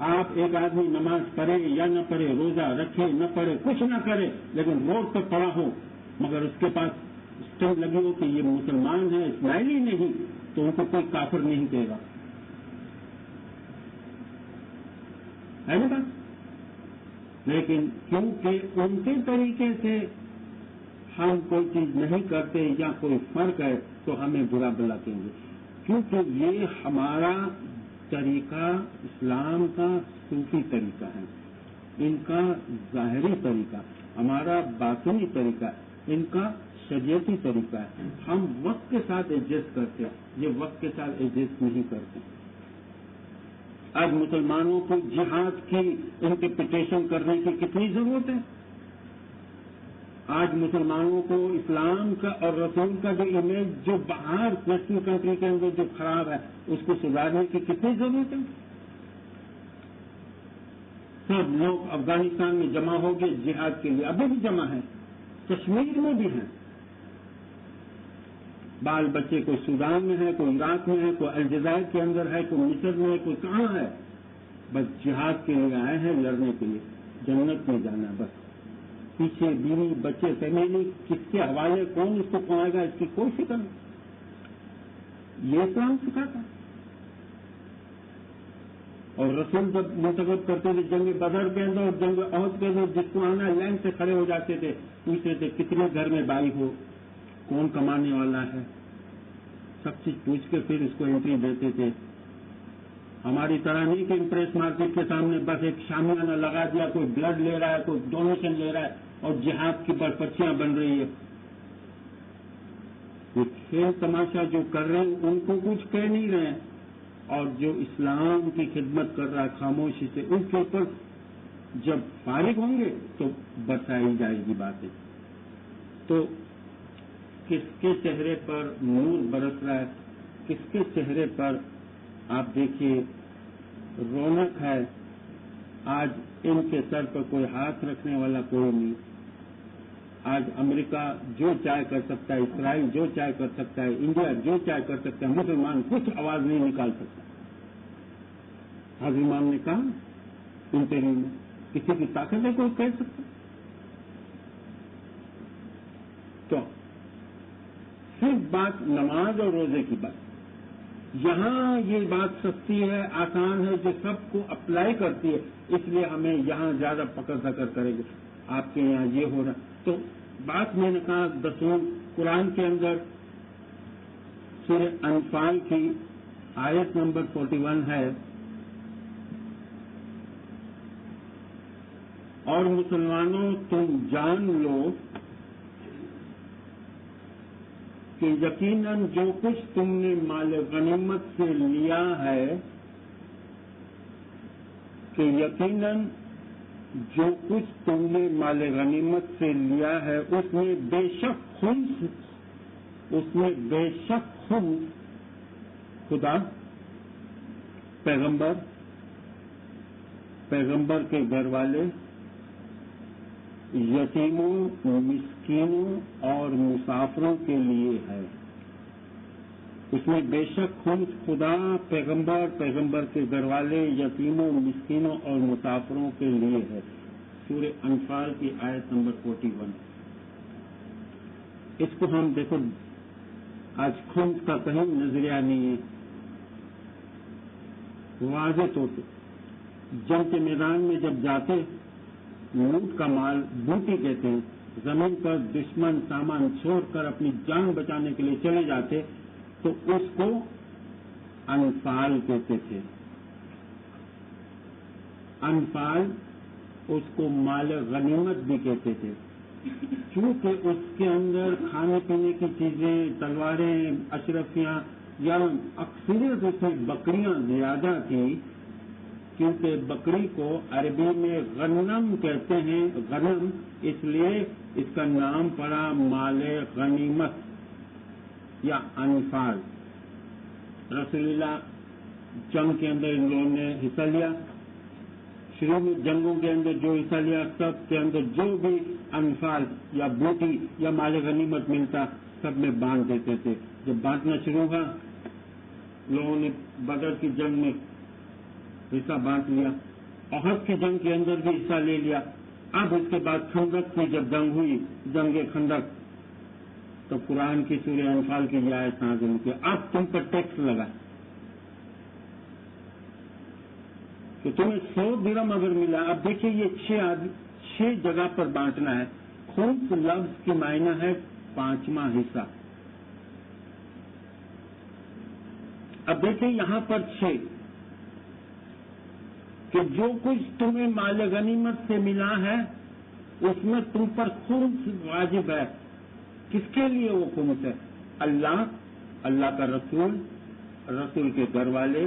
آپ ایک آدمی نماز پڑھے یا نہ پڑھے، روزہ رکھے نہ پڑھے، کچھ نہ کرے، لیکن روڈ پر پڑا ہو مگر اس کے پاس اسٹمپ لگی ہو کہ یہ مسلمان ہے، اسماعیلی نہیں، تو ان کو کوئی کافر نہیں کہے گا، ہے نا بات؟ لیکن کیونکہ ان کے طریقے سے ہم کوئی چیز نہیں کرتے یا کوئی فرق ہے تو ہمیں برا بلا کہیں گے، کیونکہ یہ ہمارا طریقہ اسلام کا صوفی طریقہ ہے، ان کا ظاہری طریقہ، ہمارا باطنی طریقہ، ان کا شریعتی طریقہ ہے۔ ہم وقت کے ساتھ ایڈجسٹ کرتے ہیں، یہ وقت کے ساتھ ایڈجسٹ نہیں کرتے۔ آج مسلمانوں کو جہاد کی انٹرپریٹیشن کرنے کی کتنی ضرورت ہے؟ آج مسلمانوں کو اسلام کا اور رسول کا جو امیج جو باہر ویسٹرن کنٹری کے اندر جو خراب ہے اس کو سدھارنے کی کتنی ضرورت ہے؟ سب لوگ افغانستان میں جمع ہو گئے جہاد کے لیے، ابھی بھی جمع ہیں، کشمیر میں بھی ہیں، بال بچے کوئی سودان میں ہے، کوئی عراق میں ہے، کوئی الجزائر کے اندر ہے، کوئی مصر میں ہے، کوئی کہاں ہے، بس جہاد کے لیے آئے ہیں، لڑنے کے لیے، جنت میں جانا ہے بس۔ پیچھے بیوی بچے فیملی کس کے حوالے، کون اس کو پہنچائے گا، اس کی کوئی فکر نہیں، یہ اسلام سکھاتا۔ اور رسول جب منتخب کرتے تھے جنگ بدر کے اندر اور جنگ احد کے اندر، جس کو آنا لائن سے کھڑے ہو جاتے تھے، پوچھتے تھے کتنے گھر میں بھائی ہو، کون کمانے والا ہے، سب چیز پوچھ کے پھر اس کو انٹری دیتے تھے۔ ہماری طرح نہیں کہ امپریس مارکیٹ کے سامنے بس ایک شامیانہ لگا دیا، کوئی بلڈ لے رہا ہے، کوئی ڈونیشن لے رہا ہے اور جہاد کی پرچیاں بن رہی ہے۔ یہ کھیل تماشا جو کر رہے ہیں ان کو کچھ کہہ نہیں رہے ہیں، اور جو اسلام کی خدمت کر رہا ہے خاموشی سے، ان کے اوپر جب فارغ ہوں گے تو بتائی جائے گی باتیں۔ تو کس کے چہرے پر نور برس رہا ہے، کس کے چہرے پر آپ دیکھیے رونق ہے۔ آج ان کے سر پر کوئی ہاتھ رکھنے والا کوئی نہیں۔ آج امریکہ جو چاہے کر سکتا ہے، اسرائیل جو چاہے کر سکتا ہے، انڈیا جو چاہے کر سکتا ہے، مسلمان کچھ آواز نہیں نکال سکتا۔ حضرت امام نے کہا انٹرویو میں، کسی کی طاقت ہے کوئی کہہ سکتا؟ تو صرف بات نماز اور روزے کی بات، یہاں یہ بات سستی ہے، آسان ہے، جو سب کو اپلائی کرتی ہے، اس لیے ہمیں یہاں زیادہ پکڑ دکڑ کرے گی۔ آپ کے یہاں یہ ہو رہا، تو بات میں نے کہا 10 قرآن کے اندر سورہ انفال کی آیت نمبر 41 ہے، اور مسلمانوں تم جان لو کہ یقیناً جو کچھ تم نے مال غنیمت سے لیا ہے، کہ یقیناً جو کچھ تم نے مال غنیمت سے لیا ہے اس میں بے شک خدا، پیغمبر کے گھر والے، یتیموں، مسکینوں اور مسافروں کے لیے ہے۔ اس میں بے شک خدا، پیغمبر کے گھر والے، یتیموں، مسکینوں اور مسافروں کے لیے ہے۔ سورہ انفال کی آیت نمبر 41۔ اس کو ہم دیکھو، آج خمس کا کہیں نظریہ نہیں ہے، واضح طور پہ جنگ کے میدان میں جب جاتے، لوٹ کا مال بوٹی کہتے ہیں، زمین پر دشمن سامان چھوڑ کر اپنی جان بچانے کے لیے چلے جاتے تو اس کو انفال کہتے تھے۔ انفال، اس کو مال غنیمت بھی کہتے تھے، کیونکہ اس کے اندر کھانے پینے کی چیزیں، تلواریں، اشرفیاں یا اکثریت اس میں بکریاں زیادہ تھیں، کیونکہ بکری کو عربی میں غنم کہتے ہیں، غنم، اس لیے اس کا نام پڑا مال غنیمت یا انفال۔ رسول اللہ جنگ کے اندر ان لوگوں نے حصہ لیا، شروع میں جنگوں کے اندر جو حصہ لیا سب کے اندر جو بھی انفال یا بوٹی یا مال غنیمت ملتا سب میں بانٹ دیتے تھے۔ جب بانٹنا شروع ہوا، لوگوں نے بدر کی جنگ میں حصہ بانٹ لیا، احد کی جنگ کے اندر بھی حصہ لے لیا. اب اس کے بعد خندق کی جب جنگ ہوئی، جنگ خندق، تو قرآن کی سورہ انفال کی یہ آیت نازل ہوئی کہ اب تم پر ٹیکس لگا کہ تمہیں 100 درہم اگر ملا. اب دیکھیے یہ 6 جگہ پر بانٹنا ہے. خمس لفظ کی معنی ہے 5واں حصہ. اب دیکھیں یہاں پر 6 کہ جو کچھ تمہیں مال غنیمت سے ملا ہے اس میں تم پر خمس واجب ہے. کس کے لیے وہ خمس ہے؟ اللہ کا رسول، رسول کے گھر والے،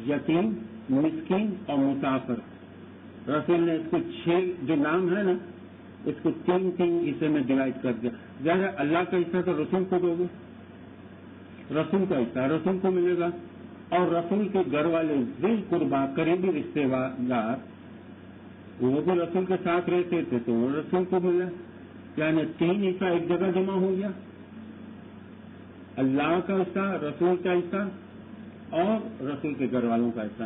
یتیم، مسکین اور مسافر. رسول نے اس کو 6 جو نام ہے نا، اس کو 3 حصے میں ڈیوائڈ کر دیا. ظاہر اللہ کا حصہ تو رسول کو دو گے، رسول کا حصہ رسول کو ملے گا، اور رسول کے گھر والے ذی قربا قریبی رشتے دار وہ بھی رسول کے ساتھ رہتے تھے تو وہ رسول کو ملا. یعنی 3 حصہ ایک جگہ جمع ہو گیا، اللہ کا حصہ، رسول کا حصہ اور رسول کے گھر والوں کا حصہ.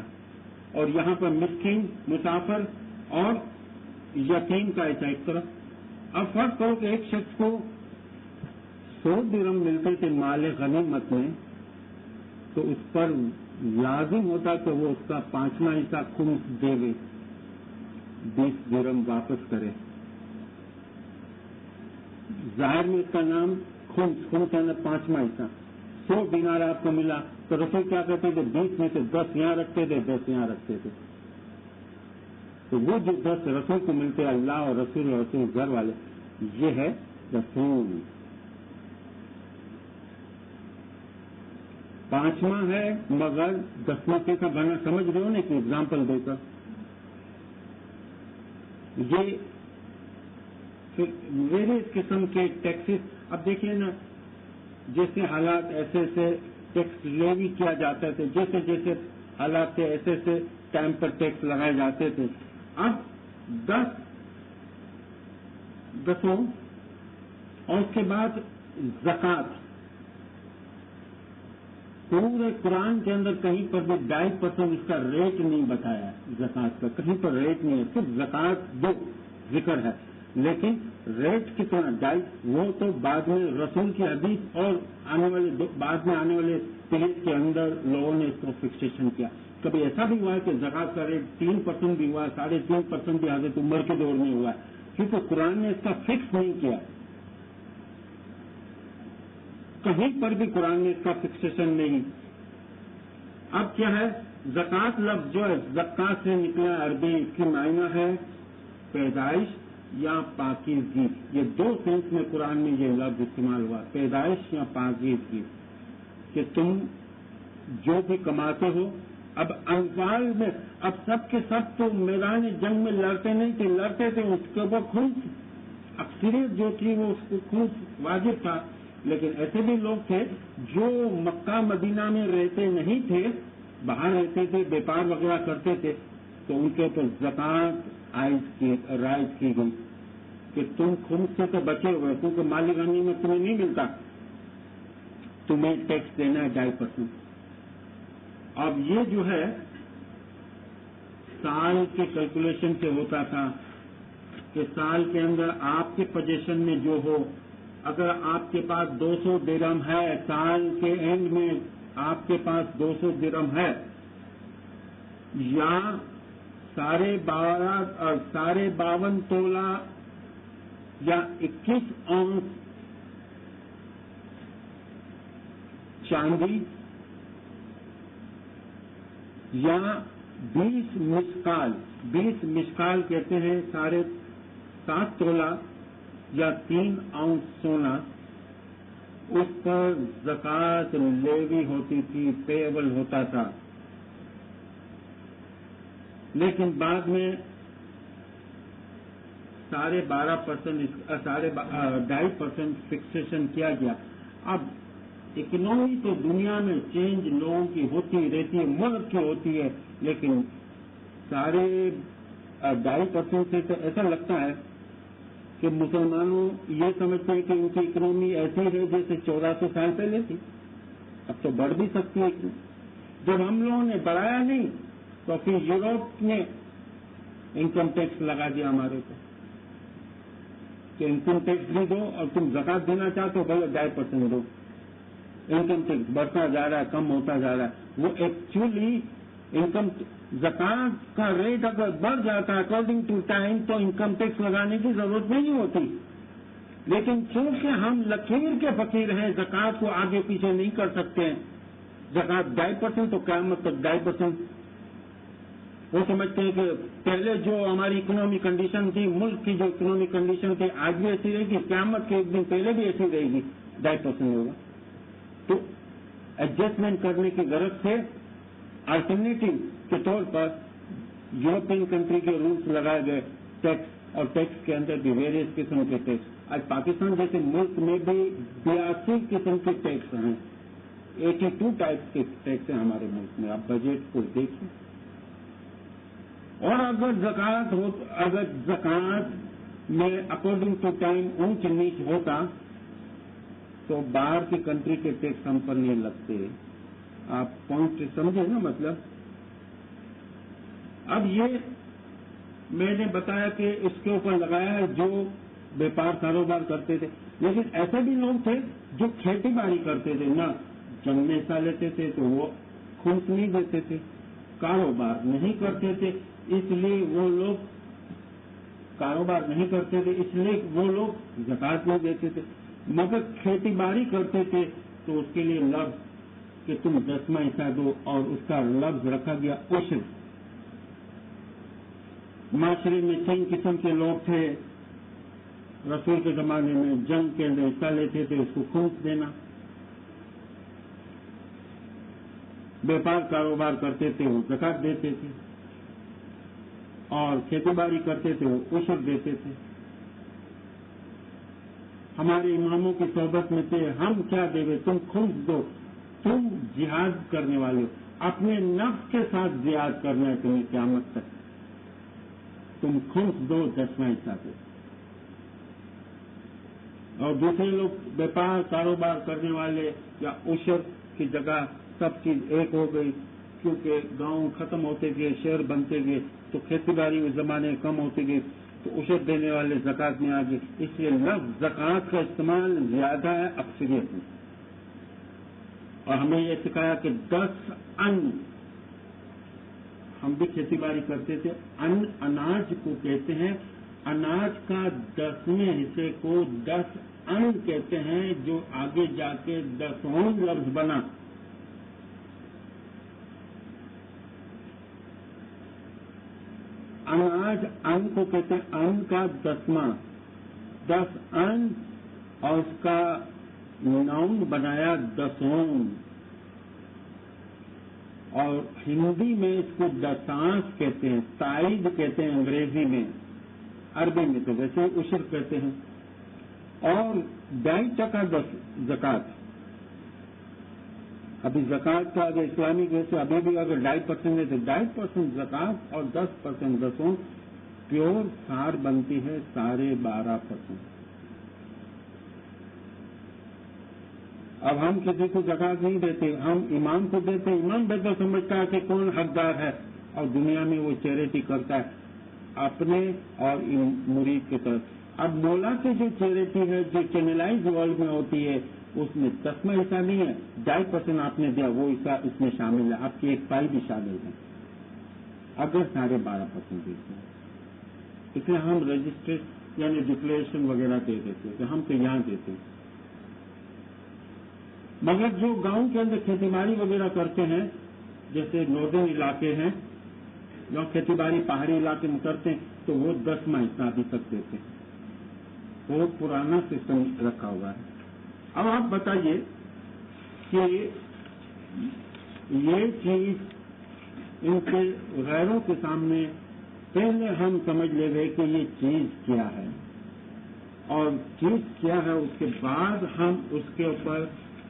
اور یہاں پر مسکین، مسافر اور یتیم کا حصہ ایک طرف. اب فرض کرو کہ ایک شخص کو 100 درہم ملتے تھے مال غنیمت میں، تو اس پر لازم ہوتا کہ وہ اس کا 5واں حصہ خمس دے گے، 20 درہم واپس کرے. ظاہر میں اس کا نام خمس ہے نا، 5واں حصہ. 100 دینار آپ کو ملا تو رسول کیا کہتے تھے؟ 20 میں سے 10 یہاں رکھتے تھے، 10 یہاں رکھتے تھے. تو وہ جو 10 رسول کو ملتے اللہ اور رسول اور رسول گھر والے، یہ ہے رسول. 5واں ہے مگر 10واں کا بنا، سمجھ رہے ہو نا کہ ایگزامپل دے کر. یہ ویریس قسم کے ٹیکسز. اب دیکھیے نا، جیسے حالات ایسے ایسے ٹیکس لیوی کیا جاتا تھے، جیسے جیسے حالات تھے ایسے ایسے ٹائم پر ٹیکس لگائے جاتے تھے. اب 10 اور اس کے بعد زکوٰۃ. پورے قرآن کے اندر کہیں پر بھی 2.5% اس کا ریٹ نہیں بتایا ہے. زکوٰۃ کا کہیں پر ریٹ نہیں ہے، صرف زکوٰۃ دو ذکر ہے، لیکن ریٹ کتنا 2.5 وہ تو بعد میں رسول کی حدیث اور بعد میں آنے والے پیریڈ کے اندر لوگوں نے اس کو فکسیشن کیا. کبھی ایسا بھی ہوا ہے کہ زکوٰۃ کا ریٹ 3% بھی ہوا ہے، 3.5% بھی حضرت عمر کے دور میں ہوا ہے، کیونکہ قرآن نے اس کا فکس نہیں کیا. کہیں پر بھی قرآن نے اس کا فکسیشن نہیں. اب کیا ہے؟ زکوٰۃ لفظ جو ہے زکوٰۃ سے نکلا عربی، اس کی معنی ہے پیدائش یا پاکیزگی. یہ 2 سینس میں قرآن میں یہ لفظ استعمال ہوا، پیدائش یا پاکیزگی، کہ تم جو بھی کماتے ہو. اب انفال میں اب سب کے سب تو میدان جنگ میں لڑتے نہیں تھے، لڑتے تھے اس کے اوپر خمس اکثریت جو تھی وہ اس کو خمس واجب تھا. لیکن ایسے بھی لوگ تھے جو مکہ مدینہ میں رہتے نہیں تھے، باہر رہتے تھے، بیپار وغیرہ کرتے تھے، تو ان کے اوپر زکوٰۃ رائج کی گئی کہ تم خمس سے تو بچے ہوئے، کیونکہ مالی غنیمت تمہیں نہیں ملتا، تمہیں ٹیکس دینا ہے 2.5%. اب یہ جو ہے سال کے کیلکولیشن سے ہوتا تھا کہ سال کے اندر آپ کے پوزیشن میں جو ہو، اگر آپ کے پاس 200 درہم ہے، سال کے اینڈ میں آپ کے پاس 200 درہم ہے، یا 52 تولہ یا 21 اونس چاندی، یا 20 مشکال کہتے ہیں 7.5 تولہ یا 3 اونس سونا، اس پر زکوٰۃ لیوی ہوتی تھی، پیبل ہوتا تھا. لیکن بعد میں 2.5% فکسیشن کیا گیا. اب اکنومی تو دنیا میں چینج لوگوں کی ہوتی رہتی ہے، ملک کی ہوتی ہے، لیکن 2.5% سے تو ایسا لگتا ہے کہ مسلمانوں یہ سمجھتے ہیں کہ ان کی اکنومی ایسی ہے جیسے 1400 سال پہلے تھی. اب تو بڑھ بھی سکتی ہے. جب ہم لوگوں نے بڑھایا نہیں تو پھر یورپ نے انکم ٹیکس لگا دیا ہمارے کو کہ انکم ٹیکس بھی دو اور تم زکات دینا چاہتے ہو بھلے 2.5% دو. انکم ٹیکس بڑھتا جا رہا ہے, کم ہوتا جا رہا ہے. وہ ایکچولی انکم زکات کا ریٹ اگر بڑھ جاتا ہے اکارڈنگ ٹو ٹائم تو انکم ٹیکس لگانے کی ضرورت نہیں ہوتی. لیکن چونکہ ہم لکیر کے فقیر ہیں, زکات کو آگے پیچھے نہیں کر سکتے ہیں. زکات 2.5% تو قیامت تک 2.5%. وہ سمجھتے ہیں کہ پہلے جو ہماری اکنامی کنڈیشن تھی, ملک کی جو اکنامی کنڈیشن تھی, آج بھی ایسی رہے گی, قیامت کے ایک دن پہلے بھی ایسی رہے گی, 2.5% ہوگا. تو ایڈجسٹمنٹ کرنے کی غرض سے الٹرنیٹو کے طور پر یورپین کنٹری کے رولس لگائے گئے ٹیکس, اور ٹیکس کے اندر بھی ویریس قسم کے ٹیکس. آج پاکستان جیسے ملک میں بھی 82 قسم کے ٹیکس ہیں, 82 ٹائپ کے ٹیکس ہیں ہمارے ملک میں. آپ بجٹ کو دیکھیں. اور اگر زکات میں اکارڈنگ ٹو ٹائم اونچ نیچ ہوتا تو باہر کی کنٹری کے ٹیکس ہم پر نہیں لگتے. آپ پوائنٹ سمجھے نا مطلب. اب یہ میں نے بتایا کہ اس کے اوپر لگایا ہے جو بیپار کاروبار کرتے تھے. لیکن ایسے بھی لوگ تھے جو کھیتی باڑی کرتے تھے, نہ جنگ میں حصہ لیتے تھے تو وہ خرچ نہیں دیتے تھے, کاروبار نہیں کرتے تھے اس لیے وہ لوگ کاروبار نہیں کرتے تھے اس لیے وہ لوگ زکات نہیں دیتے تھے. مگر کھیتی باڑی کرتے تھے تو اس کے لیے لفظ کہ تم 10واں حصہ دو, اور اس کا لفظ رکھا گیا عشر. معاشرے میں 3 قسم کے لوگ تھے رسول کے زمانے میں. جنگ کے اندر حصہ لیتے تھے, اس کو خمس دینا. بیپار کاروبار کرتے تھے, وہ زکات دیتے تھے. اور کھیتی باڑی کرتے تھے, وہ عشر دیتے تھے. ہمارے اماموں کی صحبت میں تھے, ہم کیا دے گے, تم خمس دو. تم جہاد کرنے والے ہو, اپنے نفس کے ساتھ جہاد کرنا ہے تمہیں قیامت تک. تم خمس دو, 10واں حصہ دو. اور دوسرے لوگ بیپار کاروبار کرنے والے یا عشر کی جگہ سب چیز ایک ہو گئی, کیونکہ گاؤں ختم ہوتے گئے, شہر بنتے گئے, تو کھیتی باڑی اس زمانے کم ہوتی گئی, تو عشر دینے والے زکات میں آ گئے. اس لیے لفظ زکات کا استعمال زیادہ ہے اکثریت میں. اور ہمیں یہ سکھایا کہ 10 ان, ہم بھی کھیتی باڑی کرتے تھے, ان اناج کو کہتے ہیں. اناج کا 10ویں حصے کو 10 ان کہتے ہیں, جو آگے جا کے 10واں لفظ بنا. اناج ان کو کہتے ہیں, ان کا 10واں, 10 ان, اور اس کا ناؤن بنایا 10واں. اور ہندی میں اس کو دسانس کہتے ہیں, تائید کہتے ہیں انگریزی میں, عربی میں تو ویسے عشر کہتے ہیں. اور 2.5% زکات. ابھی زکات کا اگر اسلامی ویسے ابھی بھی اگر 2.5% ہے تو 2.5% زکات اور 10% دسوں پیور سار بنتی ہے 12.5%. اب ہم کسی کو زکات نہیں دیتے, ہم امام کو دیتے. امام بہتر سمجھتا ہے کہ کون حقدار ہے, اور دنیا میں وہ چیریٹی کرتا ہے اپنے اور مرید کی طرف. اب مولا کی جو چیریٹی ہے جو چینلائز ورلڈ میں ہوتی ہے, اس میں 10واں حصہ نہیں ہے, 2.5% آپ نے دیا, وہ حصہ اس میں شامل ہے. آپ کی ایک پائی بھی شامل ہے اگر 12.5% دیتے ہیں. اس لیے ہم رجسٹر یعنی ڈکلیریشن وغیرہ دے دیتے ہیں کہ ہم تو یہاں دیتے ہیں. مگر جو گاؤں کے اندر کھیتی باڑی وغیرہ کرتے ہیں, جیسے ناردرن علاقے ہیں, جو کھیتی باڑی پہاڑی علاقے میں کرتے ہیں, تو وہ 10واں حصہ ابھی تک دیتے ہیں. بہت پرانا سسٹم رکھا ہوا ہے. اب آپ بتائیے کہ یہ چیز ان کے غیروں کے سامنے پہلے ہم سمجھ لے گئے کہ یہ چیز کیا ہے, اور چیز کیا ہے اس کے بعد ہم اس کے اوپر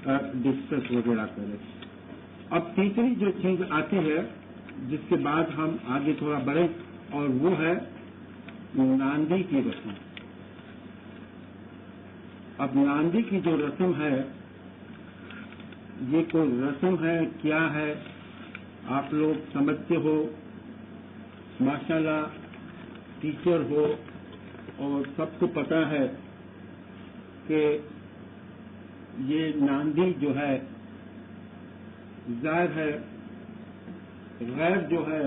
ڈسکس وغیرہ کریں. اب تیسری جو چیز آتی ہے جس کے بعد ہم آگے تھوڑا بڑھیں, اور وہ ہے ناندی کی رسم. اب ناندی کی جو رسم ہے, یہ کوئی رسم ہے کیا ہے, آپ لوگ سمجھتے ہو ماشاءاللہ ٹیچر ہو اور سب کو پتا ہے کہ یہ ناندی جو ہے ظاہر ہے غیر جو ہے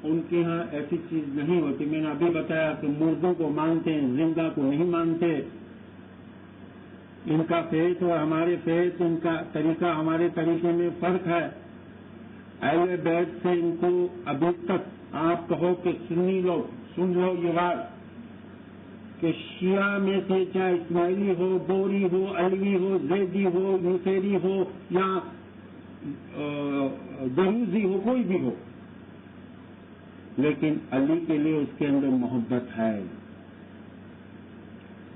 ان کے ہاں ایسی چیز نہیں ہوتی. میں نے ابھی بتایا کہ مردوں کو مانتے ہیں, زندہ کو نہیں مانتے. ان کا فیض اور ہمارے فیض, ان کا طریقہ ہمارے طریقے میں فرق ہے. اہل بیت سے ان کو ابھی تک آپ کہو کہ سنی لو, سن لو یہ بات کہ شیعہ میں سے چاہے اسماعیلی ہو, بوری ہو, علوی ہو, زیدی ہو, نصیری ہو یا دروزی ہو, کوئی بھی ہو, لیکن علی کے لیے اس کے اندر محبت ہے.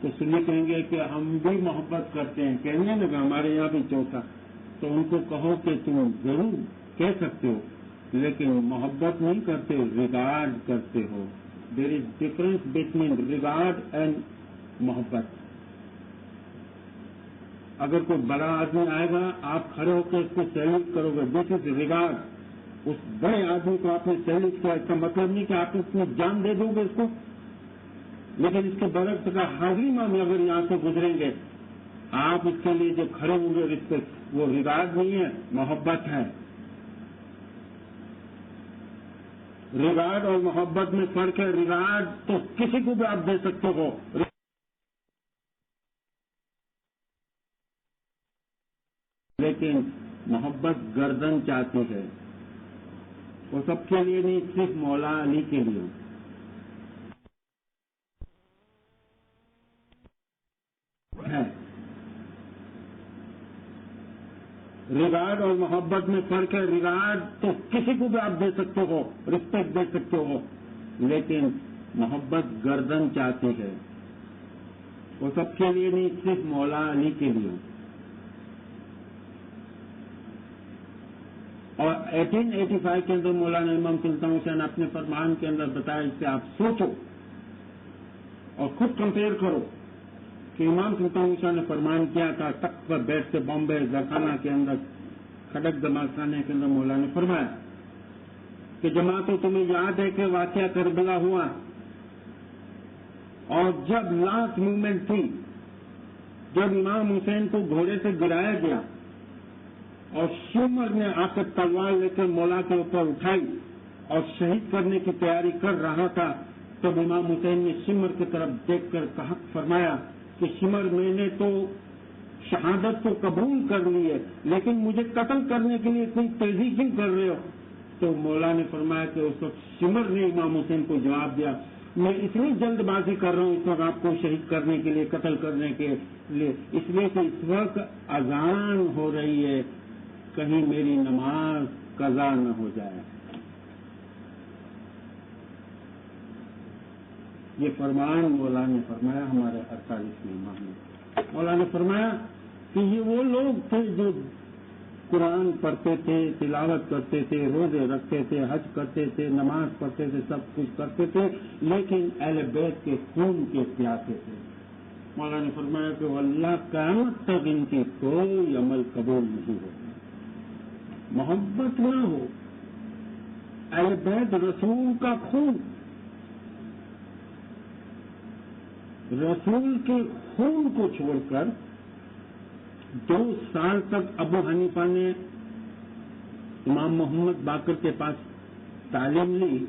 تو سنی کہیں گے کہ ہم بھی محبت کرتے ہیں, کہیں گے نا ہمارے یہاں بھی چوتھا, تو ان کو کہو کہ تم ضرور کہہ سکتے ہو لیکن محبت نہیں کرتے, ریگارڈ کرتے ہو. There is difference between regard and محبت. اگر کوئی بڑا آدمی آئے گا, آپ کھڑے ہو کے اس کو سیلوٹ کرو گے, دس از ریگارڈ. اس بڑے آدمی کو آپ نے سیلوٹ کیا, اس کا مطلب نہیں کہ آپ اس میں جان دے دو گے اس کو. لیکن اس کے برعکس کا حاضری میں اگر یہاں سے گزریں گے, آپ اس کے لیے جو کھڑے ہوں گے رسپیکٹ, وہ ریگارڈ نہیں ہے, محبت ہے. ریگارڈ اور محبت میں فرق ہے. ریگارڈ تو کسی کو بھی آپ دے سکتے ہو, لیکن محبت گردن چاہتی ہے. وہ سب کے لیے نہیں, صرف مولا علی کے لیے ہے. ریگارڈ اور محبت میں فرق ہے. ریگارڈ تو کسی کو بھی آپ دے سکتے ہو, رسپیکٹ دے سکتے ہو, لیکن محبت گردن چاہتی ہے. وہ سب کے لیے نہیں, صرف مولا علی کے لیے. اور 1885 کے اندر مولانا امام سلطان حسین اپنے فرمان کے اندر بتایا, اس سے آپ سوچو اور خود کمپیئر کرو کہ امام سلطان حسین نے فرمان کیا تھا. تخت پر بیٹھ کے بامبے زرخانہ کے اندر, کھڑک دماغ خانے کے اندر مولانا نے فرمایا کہ جماعتوں تمہیں یاد ہے کہ واقعہ کربلا ہوا, اور جب لاسٹ موومنٹ تھی, جب امام حسین کو گھوڑے سے گرایا گیا اور شمر نے آ کر تلوار لے کر مولا کے اوپر اٹھائی اور شہید کرنے کی تیاری کر رہا تھا, تب امام حسین نے شمر کی طرف دیکھ کر کہا, فرمایا کہ شمر میں نے تو شہادت کو قبول کر لی ہے, لیکن مجھے قتل کرنے کے لیے اتنی تیزی کیوں کر رہے ہو؟ تو مولا نے فرمایا کہ اس وقت شمر نے امام حسین کو جواب دیا, میں اتنی جلد بازی کر رہا ہوں اس وقت آپ کو شہید کرنے کے لیے, قتل کرنے کے لیے, اس لیے کہ اس وقت اذان ہو رہی ہے, کہیں میری نماز قضا نہ ہو جائے. یہ فرمان مولانا نے فرمایا ہمارے 48ویں ماہ میں. مولانا نے فرمایا کہ یہ وہ لوگ تھے جو قرآن پڑھتے تھے, تلاوت کرتے تھے, روزے رکھتے تھے, حج کرتے تھے, نماز پڑھتے تھے, سب کچھ کرتے تھے, لیکن اہل بیت کے خون کے پیاسے تھے. مولانا نے فرمایا کہ اللہ قیامت تک ان کی کوئی عمل قبول نہیں ہوگا. محبت نہ ہو, اہل بیت رسول کا خون, رسول کے خون کو چھوڑ کر 2 سال تک ابو حنیفہ نے امام محمد باقر کے پاس تعلیم لی,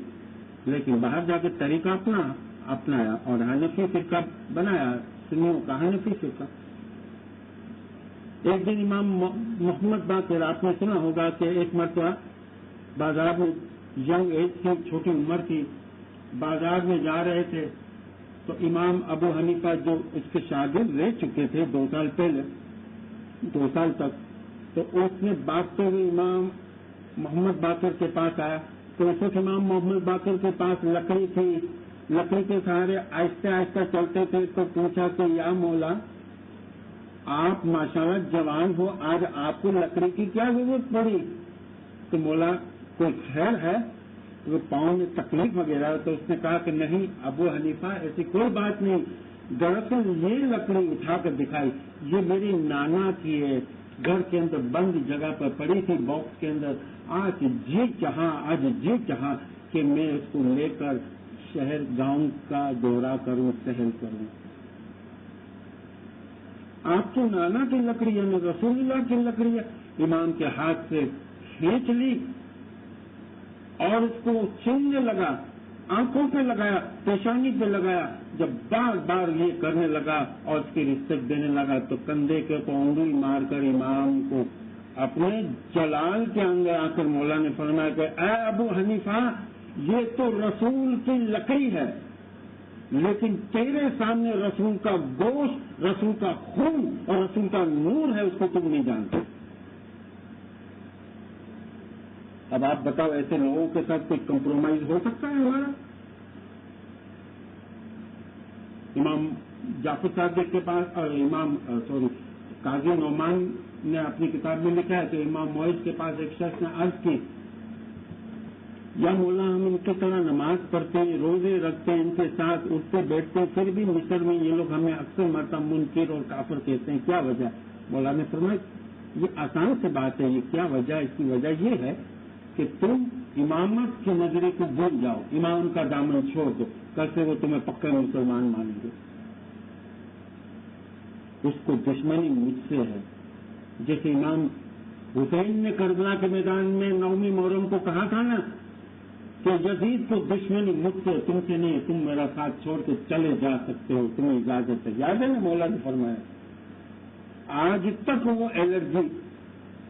لیکن باہر جا کے طریقہ اپنایا اور حنفی فرقہ بنایا, سنیوں کا حنفی فرقہ. ایک دن امام محمد باقر, آپ نے سنا ہوگا کہ ایک مرتبہ بازار میں, ینگ ایج تھی, چھوٹی عمر تھی, بازار میں جا رہے تھے, تو امام ابو حنیفہ جو اس کے شاگرد رہ چکے تھے 2 سال پہلے, 2 سال تک, تو اس نے بھاگتے ہوئے امام محمد باقر کے پاس آیا. تو اس وقت امام محمد باقر کے پاس لکڑی تھی, لکڑی کے سہارے آہستہ آہستہ چلتے تھے. تو پوچھا کہ یا مولا, آپ ماشاءاللہ جوان ہو, آج آپ کو لکڑی کی کیا ضرورت پڑی؟ تو مولا کوئی خیر ہے, وہ پاؤں میں تکلیف وغیرہ؟ تو اس نے کہا کہ نہیں ابو حنیفہ, ایسی کوئی بات نہیں, دراصل یہ لکڑی اٹھا کر دکھائی, یہ میری نانا کی ہے, گھر کے اندر بند جگہ پر پڑی تھی, باکس کے اندر. آج جی چاہا کہ میں اس کو لے کر شہر گاؤں کا دورہ کروں، سہل کروں؟ آپ کے نانا کی لکڑی یعنی رسول اللہ کی لکڑی امام کے ہاتھ سے کھینچ لی اور اس کو چومنے لگا، آنکھوں پہ لگایا، پیشانی پہ لگایا. جب بار بار یہ کرنے لگا اور اس کی رسپیکٹ دینے لگا تو کندھے کے تو انگلی مار کر امام کو اپنے جلال کے اندر آ کر مولا نے فرمایا کہ اے ابو حنیفہ، یہ تو رسول کی لکڑی ہے، لیکن تیرے سامنے رسول کا گوشت، رسول کا خون اور رسول کا نور ہے، اس کو تم نہیں جانتے. اب آپ بتاؤ ایسے لوگوں کے ساتھ کوئی کمپرومائز ہو سکتا ہے ہمارا؟ امام جعفر صادق کے پاس اور قاضی نعمان نے اپنی کتاب میں لکھا ہے کہ امام معیز کے پاس ایک شخص نے عرض کی، یا مولا ہم ان کی طرح نماز پڑھتے ہیں، روزے رکھتے ہیں، ان کے ساتھ اٹھتے بیٹھتے ہیں، پھر بھی مصر میں یہ لوگ ہمیں اکثر مرتبہ منکر اور کافر کہتے ہیں، کیا وجہ؟ مولا نے فرمایا یہ آسان سے بات ہے، یہ کیا وجہ؟ اس کی وجہ یہ ہے کہ تم امامت کی نظرے کو بھول جاؤ، امام کا دامن چھوڑ دو، کل سے وہ تمہیں پکے مسلمان مانیں گے. اس کو دشمنی مجھ سے ہے. جیسے امام حسین نے کربلا کے میدان میں 9 محرم کو کہا تھا نا کہ یزید کو دشمنی مجھ سے، تم سے نہیں، تم میرا ساتھ چھوڑ کے چلے جا سکتے ہو، تمہیں اجازت ہے. یاد ہے نا مولا نے فرمایا. آج تک وہ الرجی،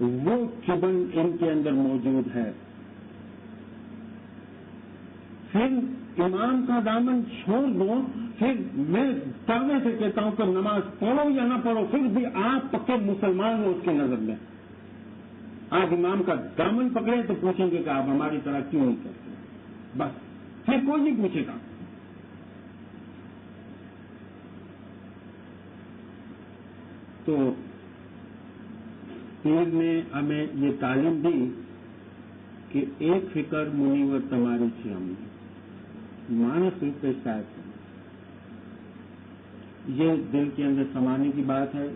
وہ چبن ان کے اندر موجود ہے. پھر امام کا دامن چھوڑ دو، پھر میں دعوے سے کہتا ہوں کہ نماز پڑھو یا نہ پڑھو، پھر بھی آپ پکے مسلمان ہو اس کی نظر میں. آج امام کا دامن پکڑے تو پوچھیں گے کہ آپ ہماری طرح کیوں نہیں کرتے؟ بس پھر کوئی نہیں پوچھے گا. تو پیر نے ہمیں یہ تعلیم دی کہ ایک فکر منیور تمہاری سے ہم مانس روپ سے شاید یہ دل کے اندر سمانے کی بات ہے.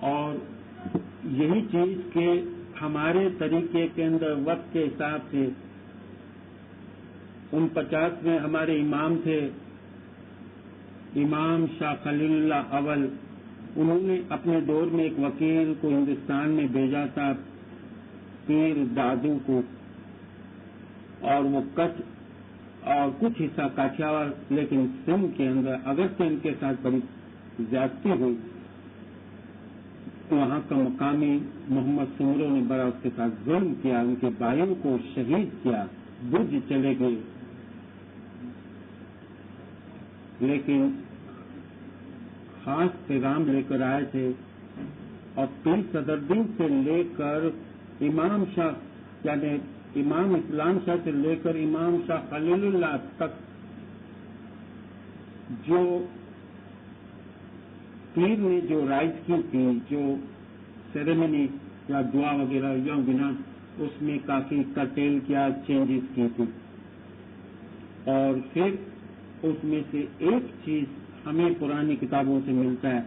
اور یہی چیز کہ ہمارے طریقے کے اندر وقت کے حساب سے 49 میں ہمارے امام تھے امام شاہ خلیل اللہ اول. انہوں نے اپنے دور میں ایک وکیل کو ہندوستان میں بھیجا تھا، پیر دادو کو، اور وہ کچھ اور کچھ حصہ کاٹھیاواڑ، لیکن سندھ کے اندر اگرچہ ان کے ساتھ بڑی زیادتی ہوئی، وہاں کا مقامی محمد سمرو نے بڑا اس کے ساتھ ظلم کیا، ان کے بھائیوں کو شہید کیا، برج چلے گئے. لیکن خاص پیغام لے کر آئے تھے اور پیر صدرالدین سے لے کر امام شاہ یعنی امام اسلام شاہ سے لے کر امام شاہ خلیل اللہ تک جو پیر نے جو رائج کی تھی، جو سیریمنی یا دعا وغیرہ یا بنا، اس میں کافی کرٹیل کیا، چینجز کی تھی. اور پھر اس میں سے ایک چیز ہمیں پرانی کتابوں سے ملتا ہے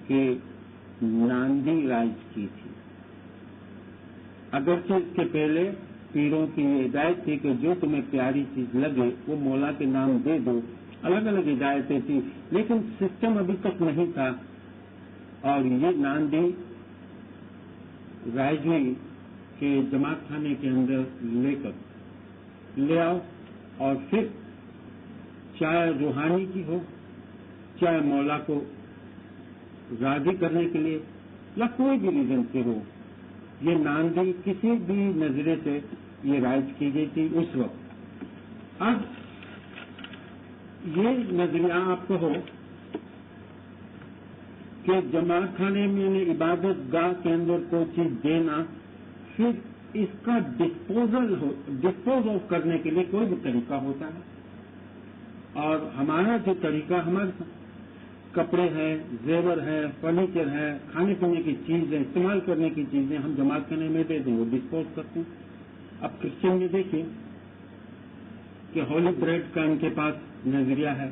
کہ ناندی رائج کی تھی. اگرچہ اس کے پہلے پیروں کی یہ ہدایت تھی کہ جو تمہیں پیاری چیز لگے وہ مولا کے نام دے دو، الگ الگ ہدایتیں تھیں، لیکن سسٹم ابھی تک نہیں تھا. اور یہ ناندی رائج ہوئی کہ جماعت خانے کے اندر لے آؤ، اور پھر چاہے روحانی کی ہو، چاہے مولا کو راضی کرنے کے لیے یا کوئی بھی ریزن سے ہو، یہ ناندی کسی بھی نظریے سے یہ رائج کی گئی تھی اس وقت. اب یہ نظریہ آپ کو ہو کہ جماعت خانے میں عبادت گاہ کے اندر کوئی چیز دینا، پھر اس کا ڈسپوز آف کرنے کے لیے کوئی بھی طریقہ ہوتا ہے. اور ہمارا جو طریقہ، ہمارے کپڑے ہیں، زیور ہے، فرنیچر ہے، کھانے پینے کی چیزیں، استعمال کرنے کی چیزیں ہم جماعت خانے میں دے دیں، وہ ڈسپوز کرتے ہیں. اب کرسچن میں دیکھیے کہ ہولی بریڈ کا ان کے پاس نظریہ ہے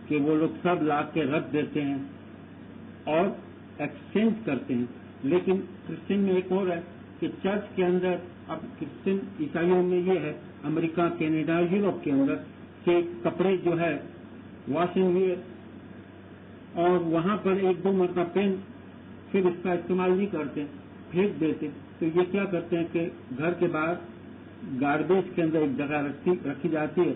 کہ وہ لوگ سب لا کے رکھ دیتے ہیں اور ایکسچینج کرتے ہیں. لیکن کرسچن میں ایک اور ہے کہ چرچ کے اندر اب کرسچن عیسائیوں میں یہ ہے، امریکہ، کینیڈا، یورپ کے اندر کہ کپڑے جو ہے واشنگ ہوئے اور وہاں پر 1-2 مرتبہ پہن پھر اس کا استعمال نہیں کرتے، پھینک دیتے. تو یہ کیا کرتے ہیں کہ گھر کے باہر گاربیج کے اندر ایک جگہ رکھی جاتی ہے،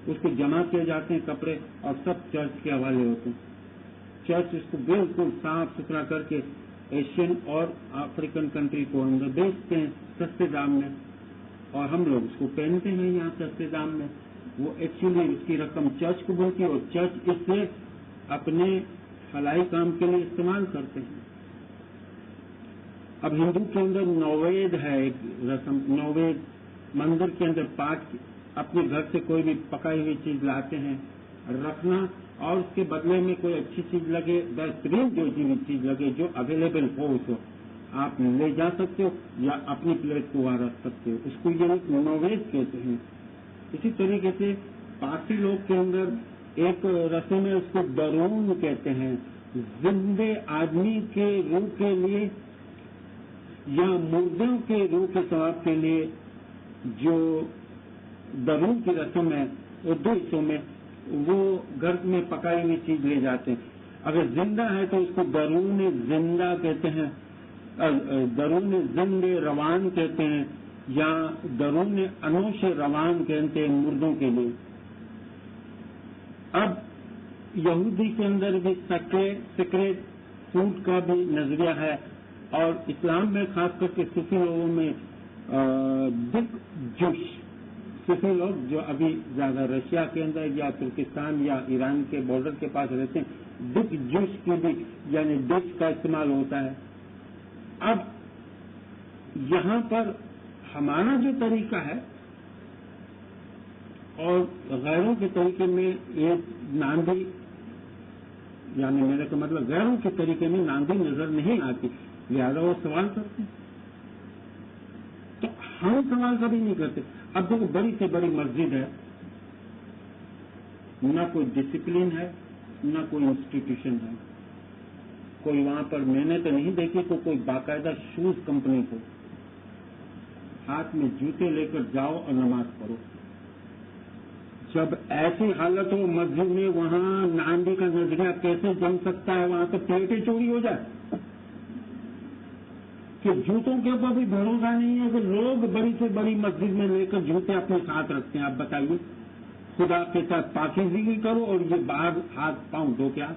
اس کو جمع کیے جاتے ہیں کپڑے اور سب چرچ کے حوالے ہوتے ہیں. چرچ اس کو بالکل صاف ستھرا کر کے ایشین اور افریقن کنٹری کو اندر بیچتے ہیں سستے دام میں، اور ہم لوگ اس کو پہنتے ہیں یہاں سستے دام میں. وہ ایکچولی اس کی رقم چرچ کو بولتی ہے اور چرچ اس سے اپنے فلاحی کام کے لیے استعمال کرتے ہیں. اب ہندو کے اندر نوید ہے ایک رسم، نوید مندر کے اندر پاٹ اپنے گھر سے کوئی بھی پکائی ہوئی چیز لاتے ہیں رکھنا، اور اس کے بدلے میں کوئی اچھی چیز لگے، بہترین جو چیز لگے جو اویلیبل ہو اس کو آپ لے جا سکتے ہو یا اپنی پلیٹ کو وہاں رکھ سکتے ہو، اس کو یہ نوید کہتے ہیں. اسی طریقے سے پارسی لوگ کے اندر ایک رسم ہے، اس کو درون کہتے ہیں. زندے آدمی کے روح کے لیے یا مردوں کے روح کے ثواب کے لیے جو درون کی رسم ہے وہ 2 حصوں میں، وہ گھر میں پکائی ہوئی چیز لے جاتے ہیں. اگر زندہ ہے تو اس کو درون زندہ کہتے ہیں، درون زند روان کہتے ہیں، یا درون انوش روان کہتے ہیں مردوں کے لیے. اب یہودی کے اندر بھی سیکریٹ فوڈ کا بھی نظریہ ہے، اور اسلام میں خاص کر کے صوفی لوگوں میں بگ جوش، صوفی لوگ جو ابھی زیادہ رشیا کے اندر یا ترکستان یا ایران کے بارڈر کے پاس رہتے ہیں، بگ جوش کی بھی یعنی ڈش کا استعمال ہوتا ہے. اب یہاں پر ہمارا جو طریقہ ہے اور غیروں کے طریقے میں یہ ناندی، یعنی میرے کا مطلب غیروں کے طریقے میں ناندی نظر نہیں آتی، لہٰذا وہ سوال کرتے ہیں تو ہم سوال کبھی نہیں کرتے. اب دیکھو بڑی سے بڑی مسجد ہے، نہ کوئی ڈسپلن ہے نہ کوئی انسٹیٹیوشن ہے، کوئی وہاں پر میں نے تو نہیں دیکھی تو کوئی باقاعدہ شوز کمپنی کو ہاتھ میں جوتے لے کر جاؤ اور نماز پڑھو. جب ایسی حالت ہو مسجد میں، وہاں ناندی کا نظریہ کیسے جم سکتا ہے؟ وہاں تو پلیٹیں چوری ہو جائے کہ جوتوں کے اوپر بھی بھروسہ نہیں ہے کہ لوگ بڑی سے بڑی مسجد میں لے کر جوتے اپنے ساتھ رکھتے ہیں. آپ بتائیے، خدا کے ساتھ پاکیزگی کرو اور یہ باہر ہاتھ پاؤں دو کیا؟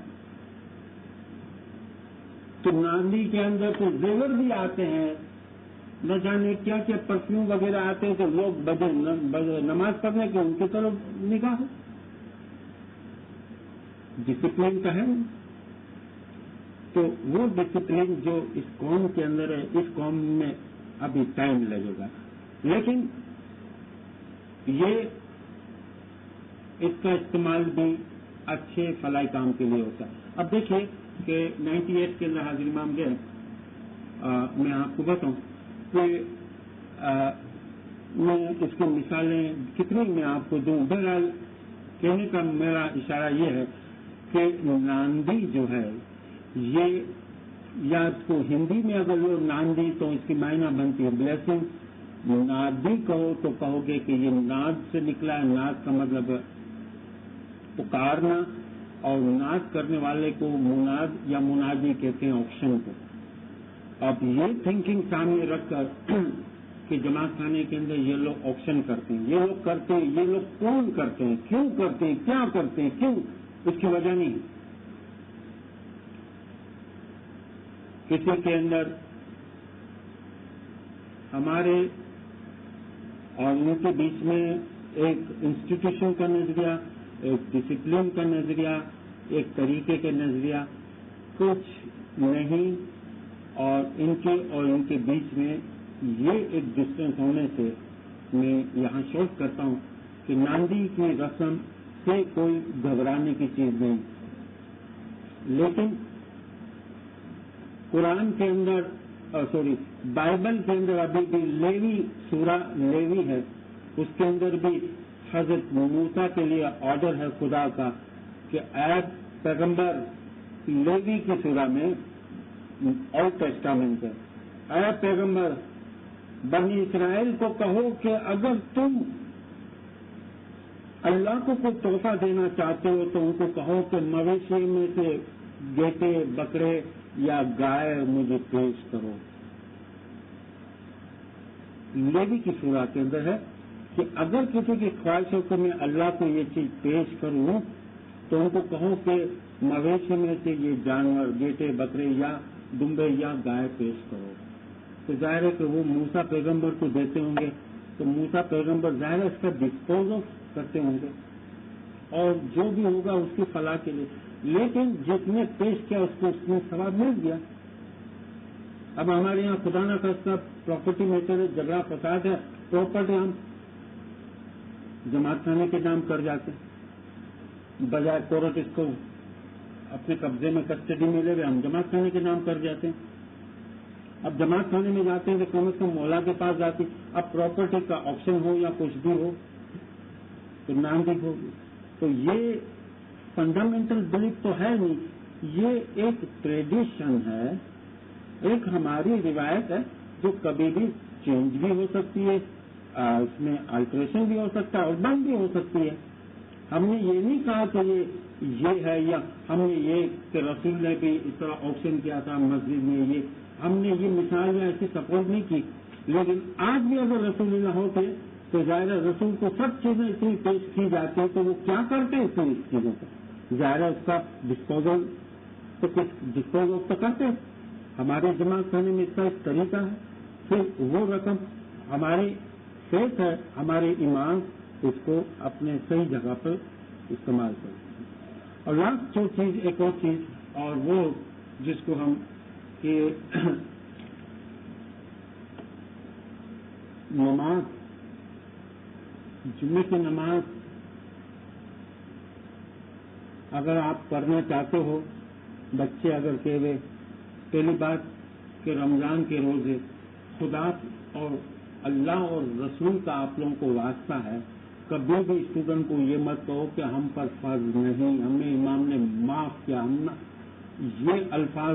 تو ناندی کے اندر تو زیور بھی آتے ہیں، نہ جانے کیا کیا پرفیوم وغیرہ آتے ہیں کہ لوگ نماز پڑھنے کے ان کی طرف نگاہ ہو. ڈسپلن کا ہے تو وہ ڈسپلن جو اس قوم کے اندر ہے، اس قوم میں ابھی ٹائم لگے گا، لیکن یہ اس کا استعمال بھی اچھے فلاحی کام کے لیے ہوتا ہے. اب دیکھیے کہ 98 کے اندر حاضر امام گئے، میں آپ کو بتاؤں کہ میں اس کی مثالیں کتنی میں آپ کو دوں. بہرحال کہنے کا میرا اشارہ یہ ہے کہ ناندی جو ہے یہ، یا اس کو ہندی میں اگر لوگ ناندی تو اس کی معنی بنتی ہے بلیسنگ. نادی کہو تو کہو گے کہ یہ ناد سے نکلا ہے، ناد کا مطلب پکارنا، اور ناد کرنے والے کو مناد یا منادی کہتے ہیں آپشن کو. اب یہ تھنکنگ سامنے رکھ کر کہ جماعت خانے کے اندر یہ لوگ آپشن کرتے ہیں، یہ لوگ کرتے ہیں، یہ لوگ کون کرتے ہیں، کیوں کرتے ہیں، کیا کرتے ہیں، کیوں، اس کی وجہ نہیں. کسی کے اندر ہمارے اور ان کے بیچ میں ایک انسٹیٹیوشن کا نظریہ، ایک ڈسپلن کا نظریہ، ایک طریقے کا نظریہ کچھ نہیں، اور ان کے بیچ میں یہ ایک ڈسٹینس ہونے سے میں یہاں شوق کرتا ہوں کہ ناندی کی رسم سے کوئی گھبرانے کی چیز نہیں. لیکن قرآن کے اندر بائبل کے اندر ابھی بھی لیوی سورہ لیوی ہے، اس کے اندر بھی حضرت موسیٰ کے لیے آرڈر ہے خدا کا کہ اے پیغمبر، لیوی کی سورہ میں اولڈ ٹیسٹامنٹ ہے، اے پیغمبر بنی اسرائیل کو کہو کہ اگر تم اللہ کو کوئی تحفہ دینا چاہتے ہو تو ان کو کہو کہ مویشی میں سے بیٹے بکرے یا گائے مجھے پیش کرو. لیوی کی سورہ کے اندر ہے کہ اگر کسی کی خواہش ہو کہ میں اللہ کو یہ چیز پیش کروں تو ان کو کہو کہ مویشی میں سے یہ جانور بیٹے بکرے یا دمبے یا گائے پیش کرو. تو ظاہر ہے کہ وہ موسیٰ پیغمبر کو دیتے ہوں گے تو موسیٰ پیغمبر ظاہر ہے اس کا ڈسپوز کرتے ہوں گے اور جو بھی ہوگا اس کی فلاح کے لیے. لیکن جس نے پیش کیا اس کو اس میں ثواب مل گیا. اب ہمارے یہاں خدا نہ خاصہ پراپرٹی میٹر ہے, جھگڑا فساد ہے, پراپرٹی ہم جماعت خانے کے نام کر جاتے ہیں, بجائے کورٹ اس کو اپنے قبضے میں کسٹڈی میں لے ہوئے ہم جماعت خانے کے نام کر جاتے ہیں. اب جماعت خانے میں جاتے ہیں تو کم از کم مولا کے پاس جاتے ہیں. اب پراپرٹی کا آپشن ہو یا کچھ بھی ہو تو نام بھی ہوگی. تو یہ فنڈامنٹل بلیف تو ہے نہیں, یہ ایک ٹریڈیشن ہے, ایک ہماری روایت ہے جو کبھی بھی چینج بھی ہو سکتی ہے, اس میں آلٹریشن بھی ہو سکتا ہے اور بند بھی ہو سکتی ہے. ہم نے یہ نہیں کہا کہ یہ ہے یا ہم نے یہ کہ رسول نے بھی اس طرح آپشن کیا تھا مسجد میں, یہ ہم نے یہ مثال یا ایسی سپورٹ نہیں کی. لیکن آج بھی اگر رسول اللہ ہوتے تو ظاہر رسول کو سب چیزیں اتنی پیش کی جاتی ہیں تو وہ کیا کرتے ہیں اتنی چیزوں کو, ظاہر اس کا ڈسپوزل تو کچھ ڈسپوزل تو کرتے. ہمارے جماعت خانے میں اس کا ایک طریقہ ہے, پھر وہ رقم ہماری فیتھ ہے, ہمارے ایمان, اس کو اپنے صحیح جگہ پر استعمال کریں. اور لاسٹ جو چیز ایک اور چیز اور وہ جس کو ہم کہ نماز, جمعے کی نماز اگر آپ پڑھنا چاہتے ہو, بچے اگر کہے پہلی بات کہ رمضان کے روزے خدا اور اللہ اور رسول کا آپ لوگوں کو واسطہ ہے. کبھی بھی اسٹوڈنٹ کو یہ مت کہو کہ ہم پر فرض نہیں, ہمیں امام نے معاف کیا, ہم یہ الفاظ